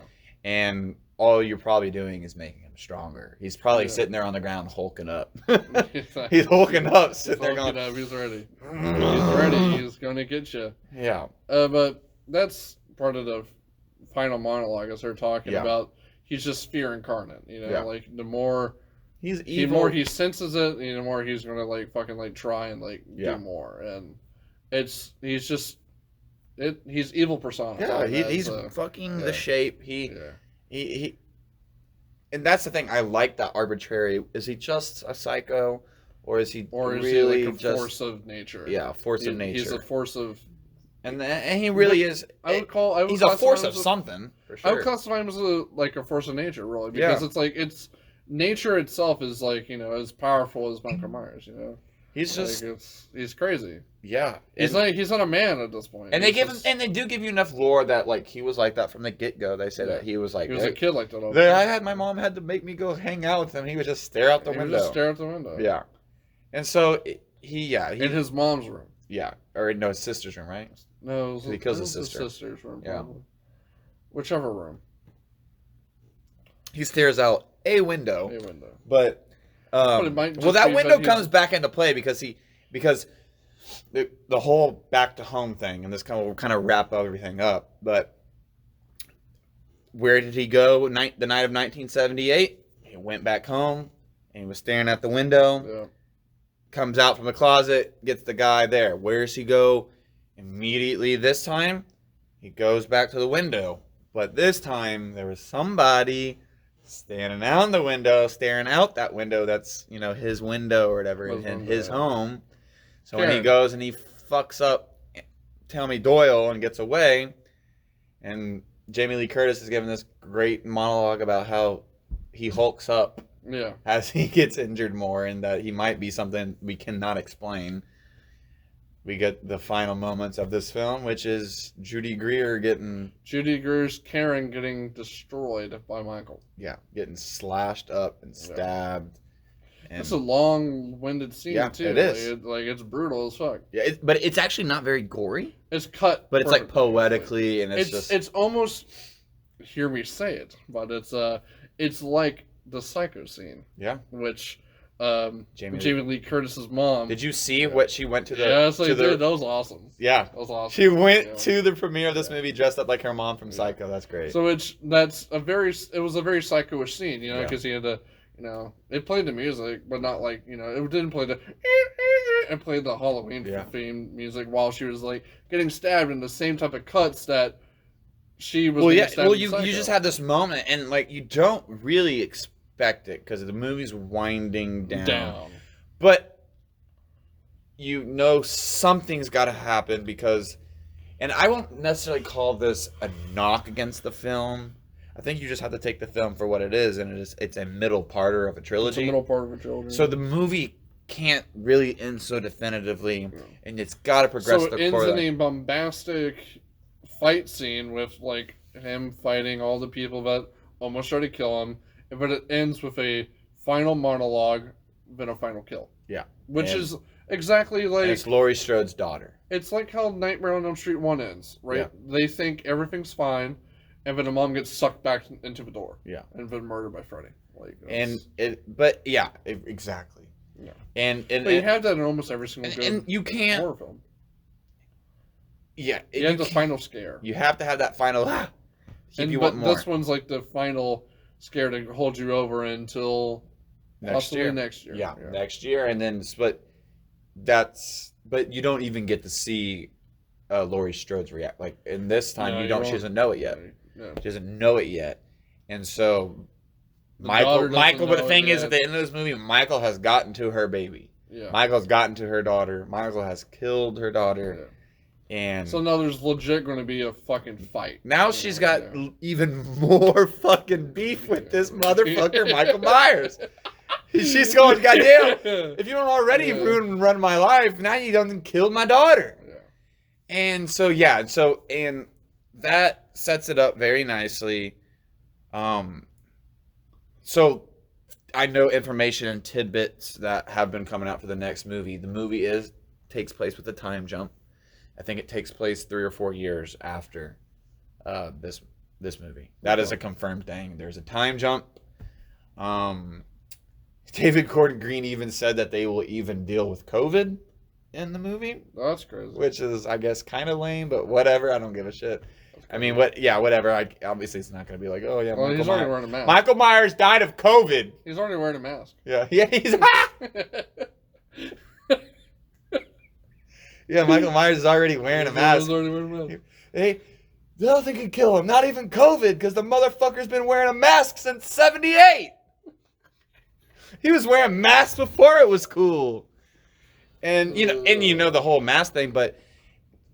and all you're probably doing is making him stronger. He's probably Yeah. sitting there on the ground hulking up. Exactly. He's hulking up, He's sitting there hulking going, up. He's ready. He's ready. He's going to get you. yeah. But that's part of the final monologue as they're talking Yeah. about. He's just fear incarnate. You know, Yeah. like the more He's the evil. more he senses it, the more he's going to like fucking like try and like Yeah. do more. And he's just he's evil personified. Yeah, he's as, fucking yeah. the shape. He and that's the thing. I like that arbitrary. Is he just a psycho, or is he really he like a just force of nature? Yeah, force of nature. He's a force of. And he really is. I would he's a force classify him of as something for I would sure. classify him as a force of nature, really, because Yeah. it's like nature itself is like, you know, as powerful as Michael Myers. You know, He's like just he's crazy. yeah. He's not a man at this point. And they do give you enough lore that like he was like that from the get go. They say Yeah. that he was like He was a kid like that. All my mom had to make me go hang out with him. He would just stare out the He would window. just stare out the window. Yeah. And so he In his mom's room. yeah, or no, his sister's room, right? No, it was, He kills it his was sister. sister's room. Yeah. Probably. Whichever room. He stares out a window. A window. But But it might just that be window that comes back into play because the whole back to home thing, and this kind of wrap everything up. But where did he go? The night of 1978, he went back home and he was staring at the window. Yeah. Comes out from the closet, gets the guy there. Where does he go? Immediately this time, he goes back to the window. But this time, there was somebody standing out the window, staring out that window that's, you know, his window or whatever in his home. So when he goes and he fucks up Tommy Doyle and gets away, and Jamie Lee Curtis is giving this great monologue about how he hulks up Yeah. as he gets injured more, and that he might be something we cannot explain. We get the final moments of this film, which is Judy Greer's Karen getting destroyed by Michael. getting slashed up and stabbed. And It's a long-winded scene, Yeah, too. it is. Like it's brutal as fuck. yeah, but it's actually not very gory. It's cut. But it's like perfectly. poetically, and it's just It's almost. Hear me say it, but it's like the Psycho scene, yeah. which Jamie Jamie Lee Curtis's mom. Did you see what she went to the? Yes, I to did. the That was awesome. yeah. That was awesome. She went Yeah. to the premiere of this movie dressed up like her mom from Psycho. That's great. So it was a very psycho-ish scene, you know, because he had to, you know, it played the music, but not like, you know, it didn't play the, it played the Halloween theme music while she was like getting stabbed in the same type of cuts that she was. You just had this moment, and like you don't really expect it because the movie's winding down. But you know something's got to happen because, and I won't necessarily call this a knock against the film. I think you just have to take the film for what it is, and it's a middle parter of a trilogy. It's a middle part of a trilogy. So the movie can't really end so definitively, and it's got to progress. So it ends in a bombastic fight scene with like him fighting all the people that almost tried to kill him, but it ends with a final monologue, then a final kill. Yeah, which is exactly like it's Laurie Strode's daughter. It's like how Nightmare on Elm Street 1 ends, right? Yeah. They think everything's fine, and then the mom gets sucked back into the door. Yeah, and then murdered by Freddy. Like, exactly. Yeah, and you have that in almost every single and you can't horror film. Yeah, you have the final scare. You have to have that final. But this one's like the final scare to hold you over until possibly next year. Yeah, next year, and then but you don't even get to see Laurie Strode's react. Like in this time, she doesn't know it yet. Yeah. She doesn't know it yet, and so Michael. But the thing is, at the end of this movie, Michael has gotten to her baby. Yeah. Michael's gotten to her daughter. Michael has killed her daughter. Yeah. And so now there's legit going to be a fucking fight. Now she's got even more fucking beef with this motherfucker, Michael Myers. She's going, goddamn, if you don't already run my life, now you done killed my daughter. Yeah. And so, and that sets it up very nicely. So I know information and tidbits that have been coming out for the next movie. The movie takes place with a time jump. I think it takes place 3 or 4 years after this movie. That is a confirmed thing. There's a time jump. David Gordon Green even said that they will even deal with COVID in the movie. Oh, that's crazy. Which is, I guess, kind of lame, but whatever. I don't give a shit. I mean, whatever. Obviously, it's not going to be like, oh, yeah, well, he's already wearing a mask. Michael Myers died of COVID. He's already wearing a mask. Yeah, he's... Yeah, Michael Myers is already wearing a mask. He's already wearing a mask. Hey, nothing can kill him. Not even COVID, because the motherfucker's been wearing a mask since 78. He was wearing masks before it was cool. And you know the whole mask thing, but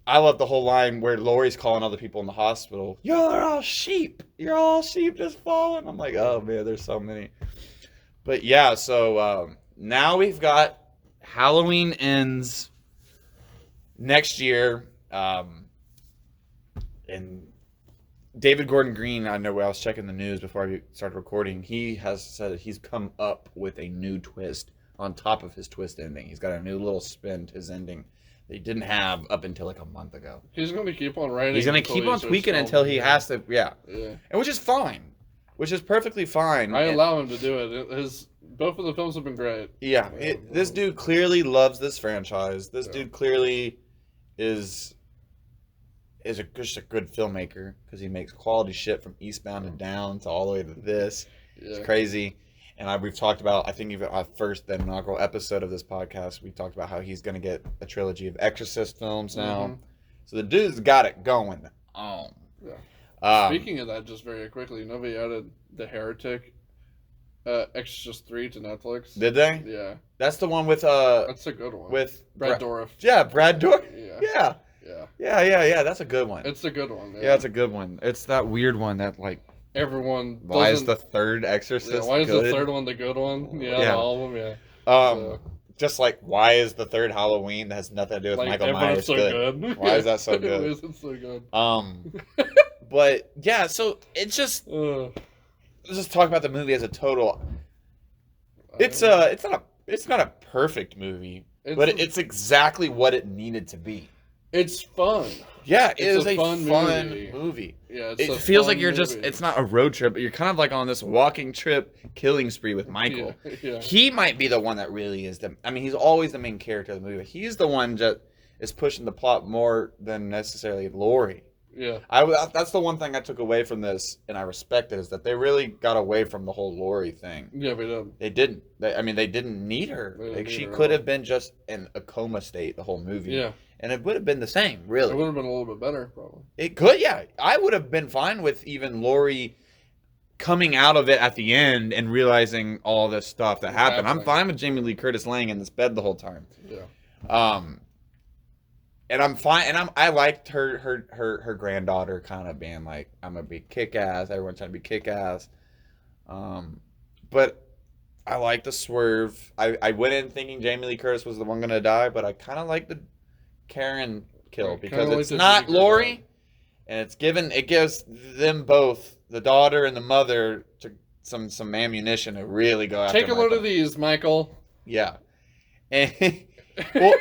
I love the whole line where Laurie's calling other people in the hospital. You're all sheep. You're all sheep just falling. I'm like, oh man, there's so many. But yeah, so now we've got Halloween ends next year. And David Gordon Green, I know I was checking the news before I started recording. He has said that he's come up with a new twist on top of his twist ending. He's got a new little spin to his ending that he didn't have up until like a month ago. He's going to keep on writing. He's going to keep on tweaking until he has to, yeah. And which is fine. Which is perfectly fine. I allow him to do it. Both of the films have been great. Yeah. This dude clearly loves this franchise. This dude clearly is just a good filmmaker because he makes quality shit from Eastbound and Down to all the way to this. It's crazy. And we've talked about, I think even our the inaugural episode of this podcast, we talked about how he's going to get a trilogy of Exorcist films now. Mm-hmm. So the dude's got it going on. Yeah. Speaking of that, just very quickly, nobody added The Heretic, Exorcist 3 to Netflix. Did they? Yeah. That's the one with... That's a good one. With Brad Dourif. Yeah, Brad Dourif. Yeah. Yeah. That's a good one. It's a good one. Yeah, it's a good one. It's that weird one that like... Everyone. Why is the third Exorcist why is good? the third one the good one? Yeah. All of them. Yeah. Just like why is the third Halloween that has nothing to do with like, Michael Myers so good? Why is that so good? Why is it so good? But yeah, so it's just let's just talk about the movie as a total. It's not a perfect movie, but it's exactly what it needed to be. It's fun. Yeah, it is a fun movie. Yeah, it feels like you're just, it's not a road trip, but you're kind of like on this walking trip killing spree with Michael. Yeah. He might be the one that really is he's always the main character of the movie. He's the one that is pushing the plot more than necessarily Laurie. Yeah. That's the one thing I took away from this, and I respect it, is that they really got away from the whole Laurie thing. Yeah, they did. They didn't. They didn't need her. She could have been just in a coma state the whole movie. Yeah. And it would have been the same, really. It would have been a little bit better, probably. It could, yeah. I would have been fine with even Laurie coming out of it at the end and realizing all this stuff that happened. I'm fine with Jamie Lee Curtis laying in this bed the whole time. Yeah. And I'm fine. And I liked her granddaughter kind of being like, I'm gonna be kick-ass. Everyone's trying to be kick-ass. But I like the swerve. I went in thinking Jamie Lee Curtis was the one gonna die, but I kind of like the Karen kill because it's not Laurie, and it gives them both, the daughter and the mother, to some ammunition to really go after. Take a load of these, Michael. Yeah. And well,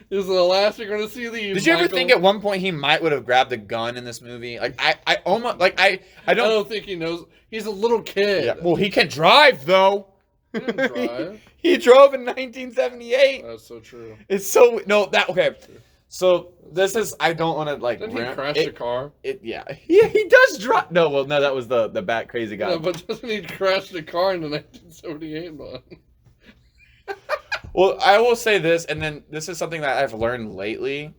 this is the last you're going to see these. Did you ever think at one point he might would have grabbed a gun in this movie? Like I almost like I don't think he knows. He's a little kid. Yeah. Well, he can drive though. He didn't drive. He drove in 1978. That's so true. It's so okay. So this is, I don't want to like. Didn't he crash the car? Yeah, he does drive. No, that was the bat crazy guy. No, but doesn't he crash the car in the 1978 one? Well, I will say this, and then this is something that I've learned lately,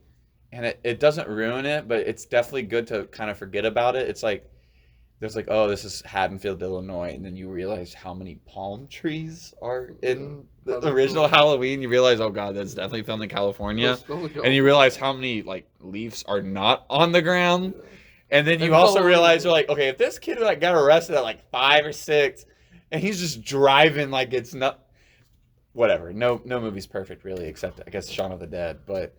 and it doesn't ruin it, but it's definitely good to kind of forget about it. It's like, there's like, oh, this is Haddonfield, Illinois, and then you realize how many palm trees are in the original Halloween. You realize, oh god, that's definitely filmed in California. And you realize how many like leaves are not on the ground. And then you also realize, you're like, okay, if this kid like got arrested at like 5 or 6, and he's just driving like it's not, whatever. No movie's perfect really, except I guess Shaun of the Dead. But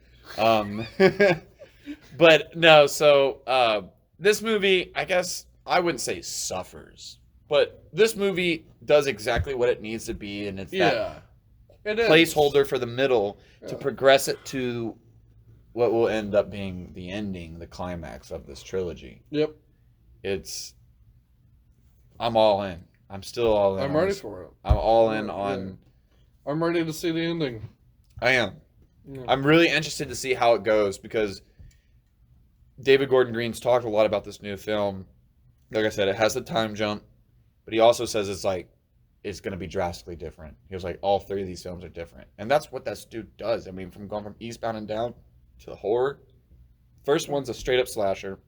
but no. So this movie, I guess I wouldn't say suffers, but this movie does exactly what it needs to be, and it's that placeholder for the middle to Yeah. progress it to what will end up being the ending, the climax of this trilogy. Yep. I'm all in. I'm still all in. I'm ready for it. I'm all in on. I'm ready to see the ending. I am. Yeah. I'm really interested to see how it goes because David Gordon Green's talked a lot about this new film. Like I said, it has the time jump, but he also says it's going to be drastically different. He was like, all three of these films are different. And that's what that dude does. I mean, from going from Eastbound and Down to the horror. First one's a straight up slasher.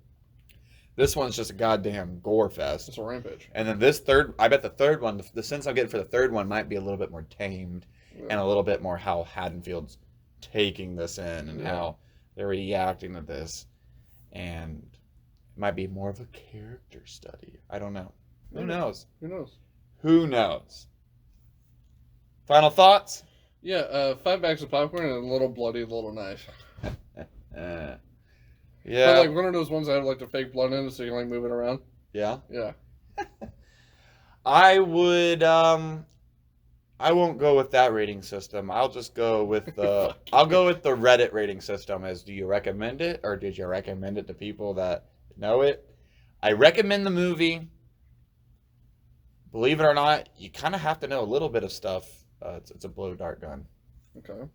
This one's just a goddamn gore fest. It's a rampage. And then I bet the third one, the sense I'm getting for the third one might be a little bit more tamed and a little bit more how Haddonfield's taking this in and how they're reacting to this. And it might be more of a character study. I don't know. Who knows? Who knows? Who knows? Final thoughts? Yeah, 5 bags of popcorn and a little bloody little knife. Yeah. But like one of those ones that have like the fake blood in it so you can like move it around. Yeah. Yeah. I would I won't go with that rating system. I'll just go with the I'll go with the Reddit rating system as do you recommend it or did you recommend it to people that know it? I recommend the movie. Believe it or not, you kind of have to know a little bit of stuff. It's a blow dart gun. Okay.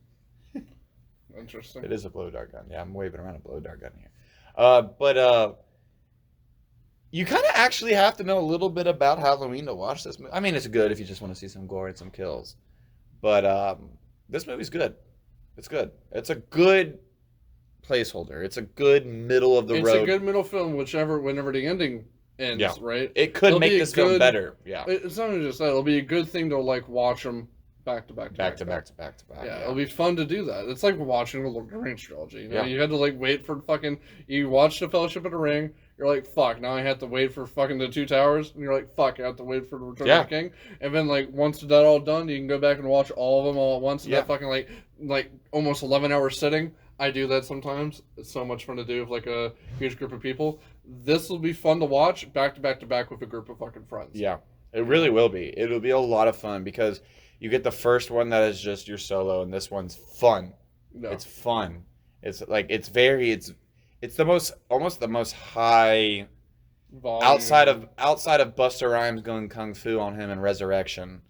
Interesting. It is a blow dart gun. Yeah, I'm waving around a blow dart gun here. But you kind of actually have to know a little bit about Halloween to watch this movie. I mean, it's good if you just want to see some gore and some kills. But this movie's good. It's good. It's a good placeholder. It's a good middle of the road. It's a good middle film, whenever the ending ends, right? It could make this film better. Yeah. It's not even just that. It'll be a good thing to like watch them back to back. Yeah, it'll be fun to do that. It's like watching the Lord of the Rings trilogy. You know, Yeah. you had to like wait for you watch the Fellowship of the Ring. You're like, fuck, now I have to wait for fucking the Two Towers. And you're like, fuck, I have to wait for the Return of the King. And then like once that all done, you can go back and watch all of them all at once. And that fucking like almost 11-hour sitting. I do that sometimes. It's so much fun to do with like a huge group of people. This will be fun to watch back to back with a group of fucking friends. Yeah, it really will be. It'll be a lot of fun because you get the first one that is just your solo, and this one's fun. No. It's fun. It's like it's almost the most high volume. outside of Busta Rhymes going kung fu on him in Resurrection.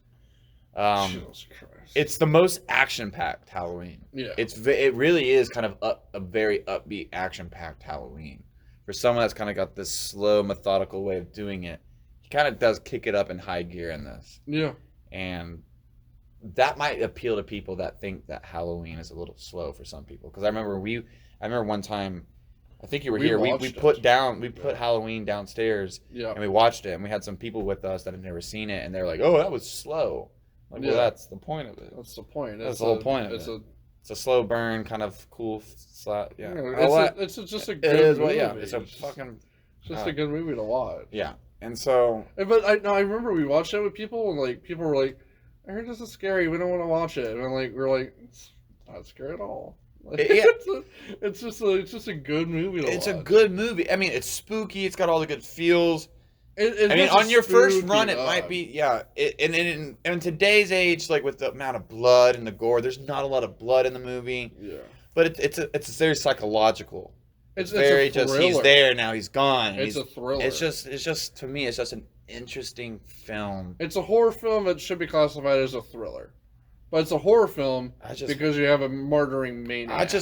Jesus Christ. It's the most action-packed Halloween. Yeah. It really is kind of a very upbeat, action-packed Halloween. For someone that's kind of got this slow, methodical way of doing it, he kind of does kick it up in high gear in this. Yeah. And that might appeal to people that think that Halloween is a little slow for some people. Because I remember one time, I think you were here. We put Halloween downstairs. Yeah. And we watched it, and we had some people with us that had never seen it, and they were like, "Oh, that was slow." Like, well, that's the point of it. That's the point. That's the whole point of it. It's a slow burn, kind of cool slap. Yeah. It's just a good movie. Yeah, it's a fucking... Just a good movie to watch. Yeah. And so... But I remember we watched it with people, and like people were like, I heard this is scary, we don't want to watch it. And we're like, it's not scary at all. Like, it's just a good movie to watch. It's a good movie. I mean, it's spooky, it's got all the good feels. I mean, on your first run, it might be, and in today's age, like with the amount of blood and the gore, there's not a lot of blood in the movie. Yeah. But it's very psychological. It's very a thriller. He's there now, he's gone. It's a thriller. It's just to me, it's just an interesting film. It's a horror film that should be classified as a thriller. But it's a horror film because you have a murdering maniac.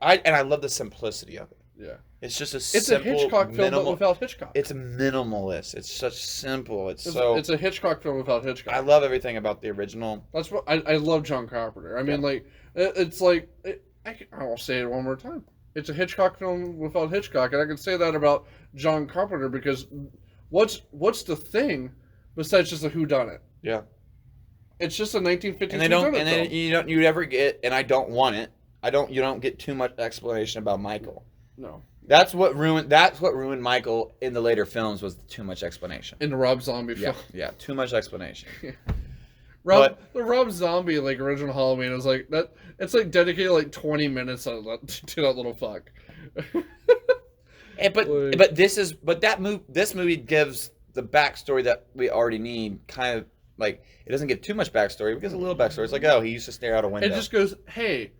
I love the simplicity of it. Yeah. It's just It's a Hitchcock film, but without Hitchcock. It's minimalist. It's such simple. It's a Hitchcock film without Hitchcock. I love everything about the original. That's what I love John Carpenter. I mean, I'll say it one more time. It's a Hitchcock film without Hitchcock, and I can say that about John Carpenter because what's the thing besides just a whodunit? Yeah. It's just a 1950s and you never get, and I don't want it. You don't get too much explanation about Michael. No. That's what ruined Michael in the later films was too much explanation. In the Rob Zombie film. Yeah, too much explanation. The Rob Zombie like original Halloween is like that. It's like dedicated like 20 minutes to that little fuck. This movie gives the backstory that we already need. Kind of like it doesn't get too much backstory. It gives a little backstory. It's like, oh, he used to stare out a window. It just goes, hey.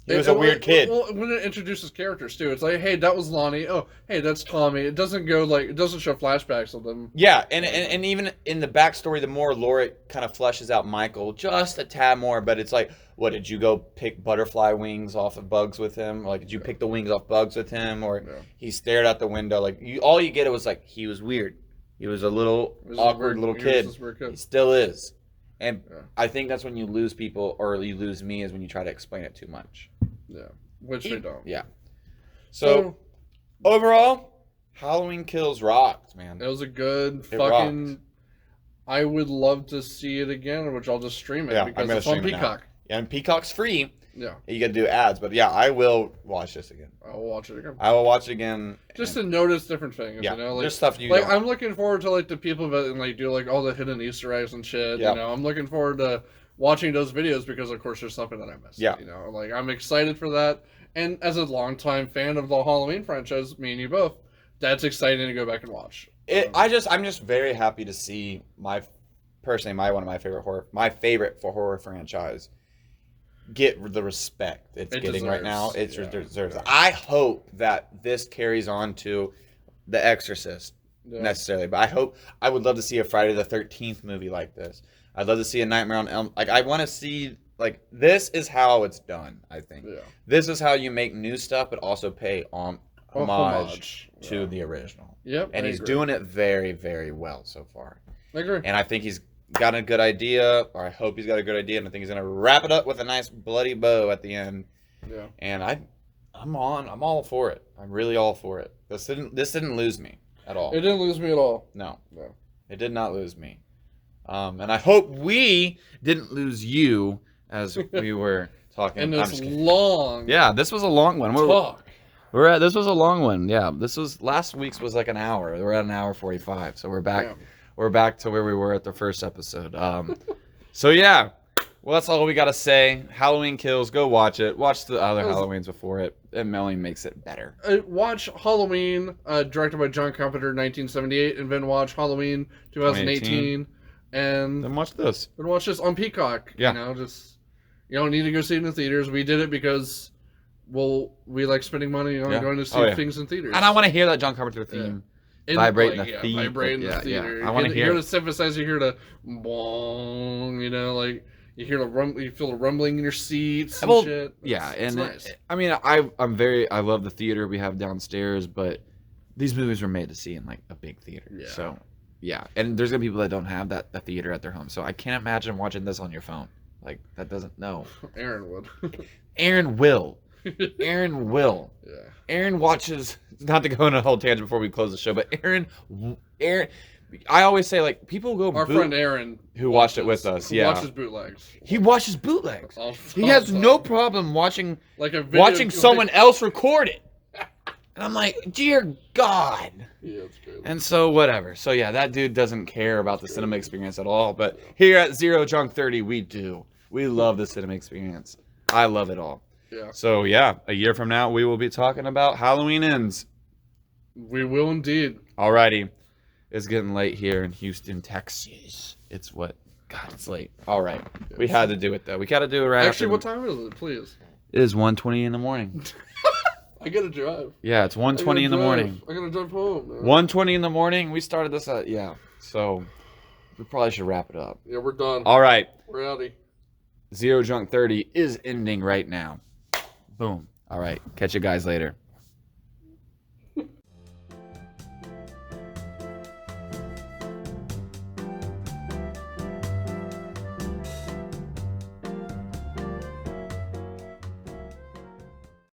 He was a weird kid. Well, when it introduces characters too, it's like, hey, that was Lonnie. Oh, hey, that's Tommy. It doesn't go like, it doesn't show flashbacks of them. Yeah, and even in the backstory, the more lore it kind of fleshes out Michael just a tad more. But it's like, what, did you go pick butterfly wings off of bugs with him? Like, did you pick the wings off bugs with him? Or he stared out the window? Like, all you get it was like, he was weird. He was a little awkward little kid. He still is. And I think that's when you lose people, or you lose me, is when you try to explain it too much. Yeah, which we don't. Yeah. So, overall, Halloween Kills rocked, man. It was a good fucking... Rocked. I would love to see it again, which I'll just stream it because it's on Peacock. Yeah, and Peacock's free. Yeah. You got to do ads, but yeah, I will watch this again. I will watch it again. I will watch it again. Just to notice different things, yeah, you know? Like, there's stuff you like, don't. I'm looking forward to, like, the people that, like, do, like, all the hidden Easter eggs and shit, you know? I'm looking forward to watching those videos because, of course, there's something that I missed. Yeah. You know? Like, I'm excited for that. And as a longtime fan of the Halloween franchise, me and you both, that's exciting to go back and watch. I'm just very happy to see one of my favorite horror franchise get the respect it's getting right now. It deserves. I hope that this carries on to The Exorcist necessarily, but I would love to see a Friday the 13th movie like this. I'd love to see a Nightmare on Elm. Like, I want to see, like, this is how it's done. I think this is how you make new stuff, but also pay homage to the original. Yep, and he's doing it very, very well so far. I agree. And I think he's got a good idea, or I hope he's got a good idea, and I think he's gonna wrap it up with a nice bloody bow at the end. Yeah. And I'm all for it. I'm really all for it. This didn't lose me at all. It didn't lose me at all. No. It did not lose me. And I hope we didn't lose you as we were talking. And this long. Yeah, this was a long one. This was a long one. Yeah, last week's was like an hour. We're at an hour 45, so we're back. Yeah. We're back to where we were at the first episode. So yeah, well, that's all we got to say. Halloween Kills. Go watch it. Watch the other Halloweens before it. It only makes it better. Watch Halloween, directed by John Carpenter, 1978, and then watch Halloween 2018, and then watch this. Then watch this on Peacock. Yeah. You don't need to go see it in the theaters. We did it because, well, we like spending money on going to see things in theaters. And I want to hear that John Carpenter theme. Vibrate in the theater. Vibrate in the theater. I want to hear the synthesizer. You hear the bong. You know, like you hear you feel the rumbling in your seats and shit. Yeah, it's nice. I mean, I love the theater we have downstairs, but these movies were made to see in like a big theater. Yeah. So yeah, and there's gonna be people that don't have that theater at their home. So I can't imagine watching this on your phone. Like that doesn't. No. Aaron would. Aaron will. Aaron will. Yeah. Aaron watches. Not to go on a whole tangent before we close the show, but Aaron. I always say, like, people go. Our friend Aaron, who watched it with us, watches bootlegs. He watches bootlegs. He has no problem watching someone else record it. And I'm like, dear God. Yeah, it's crazy. And so whatever. So yeah, that dude doesn't care about the cinema experience at all. But here at Zero Drunk 30, we do. We love the cinema experience. I love it all. Yeah. So yeah, a year from now, we will be talking about Halloween Ends. We will indeed. Alrighty. It's getting late here in Houston, Texas. It's what? God, it's late. All right. Yes. We had to do it, though. We got to do it right Actually, what time is it, please? It is 1:20 in the morning. I got to drive. Yeah, it's 1:20 in the morning. I got to drive home, man. 1:20 in the morning. We started this at, so we probably should wrap it up. Yeah, we're done. All right. We're outie. Zero Drunk 30 is ending right now. Boom. All right. Catch you guys later.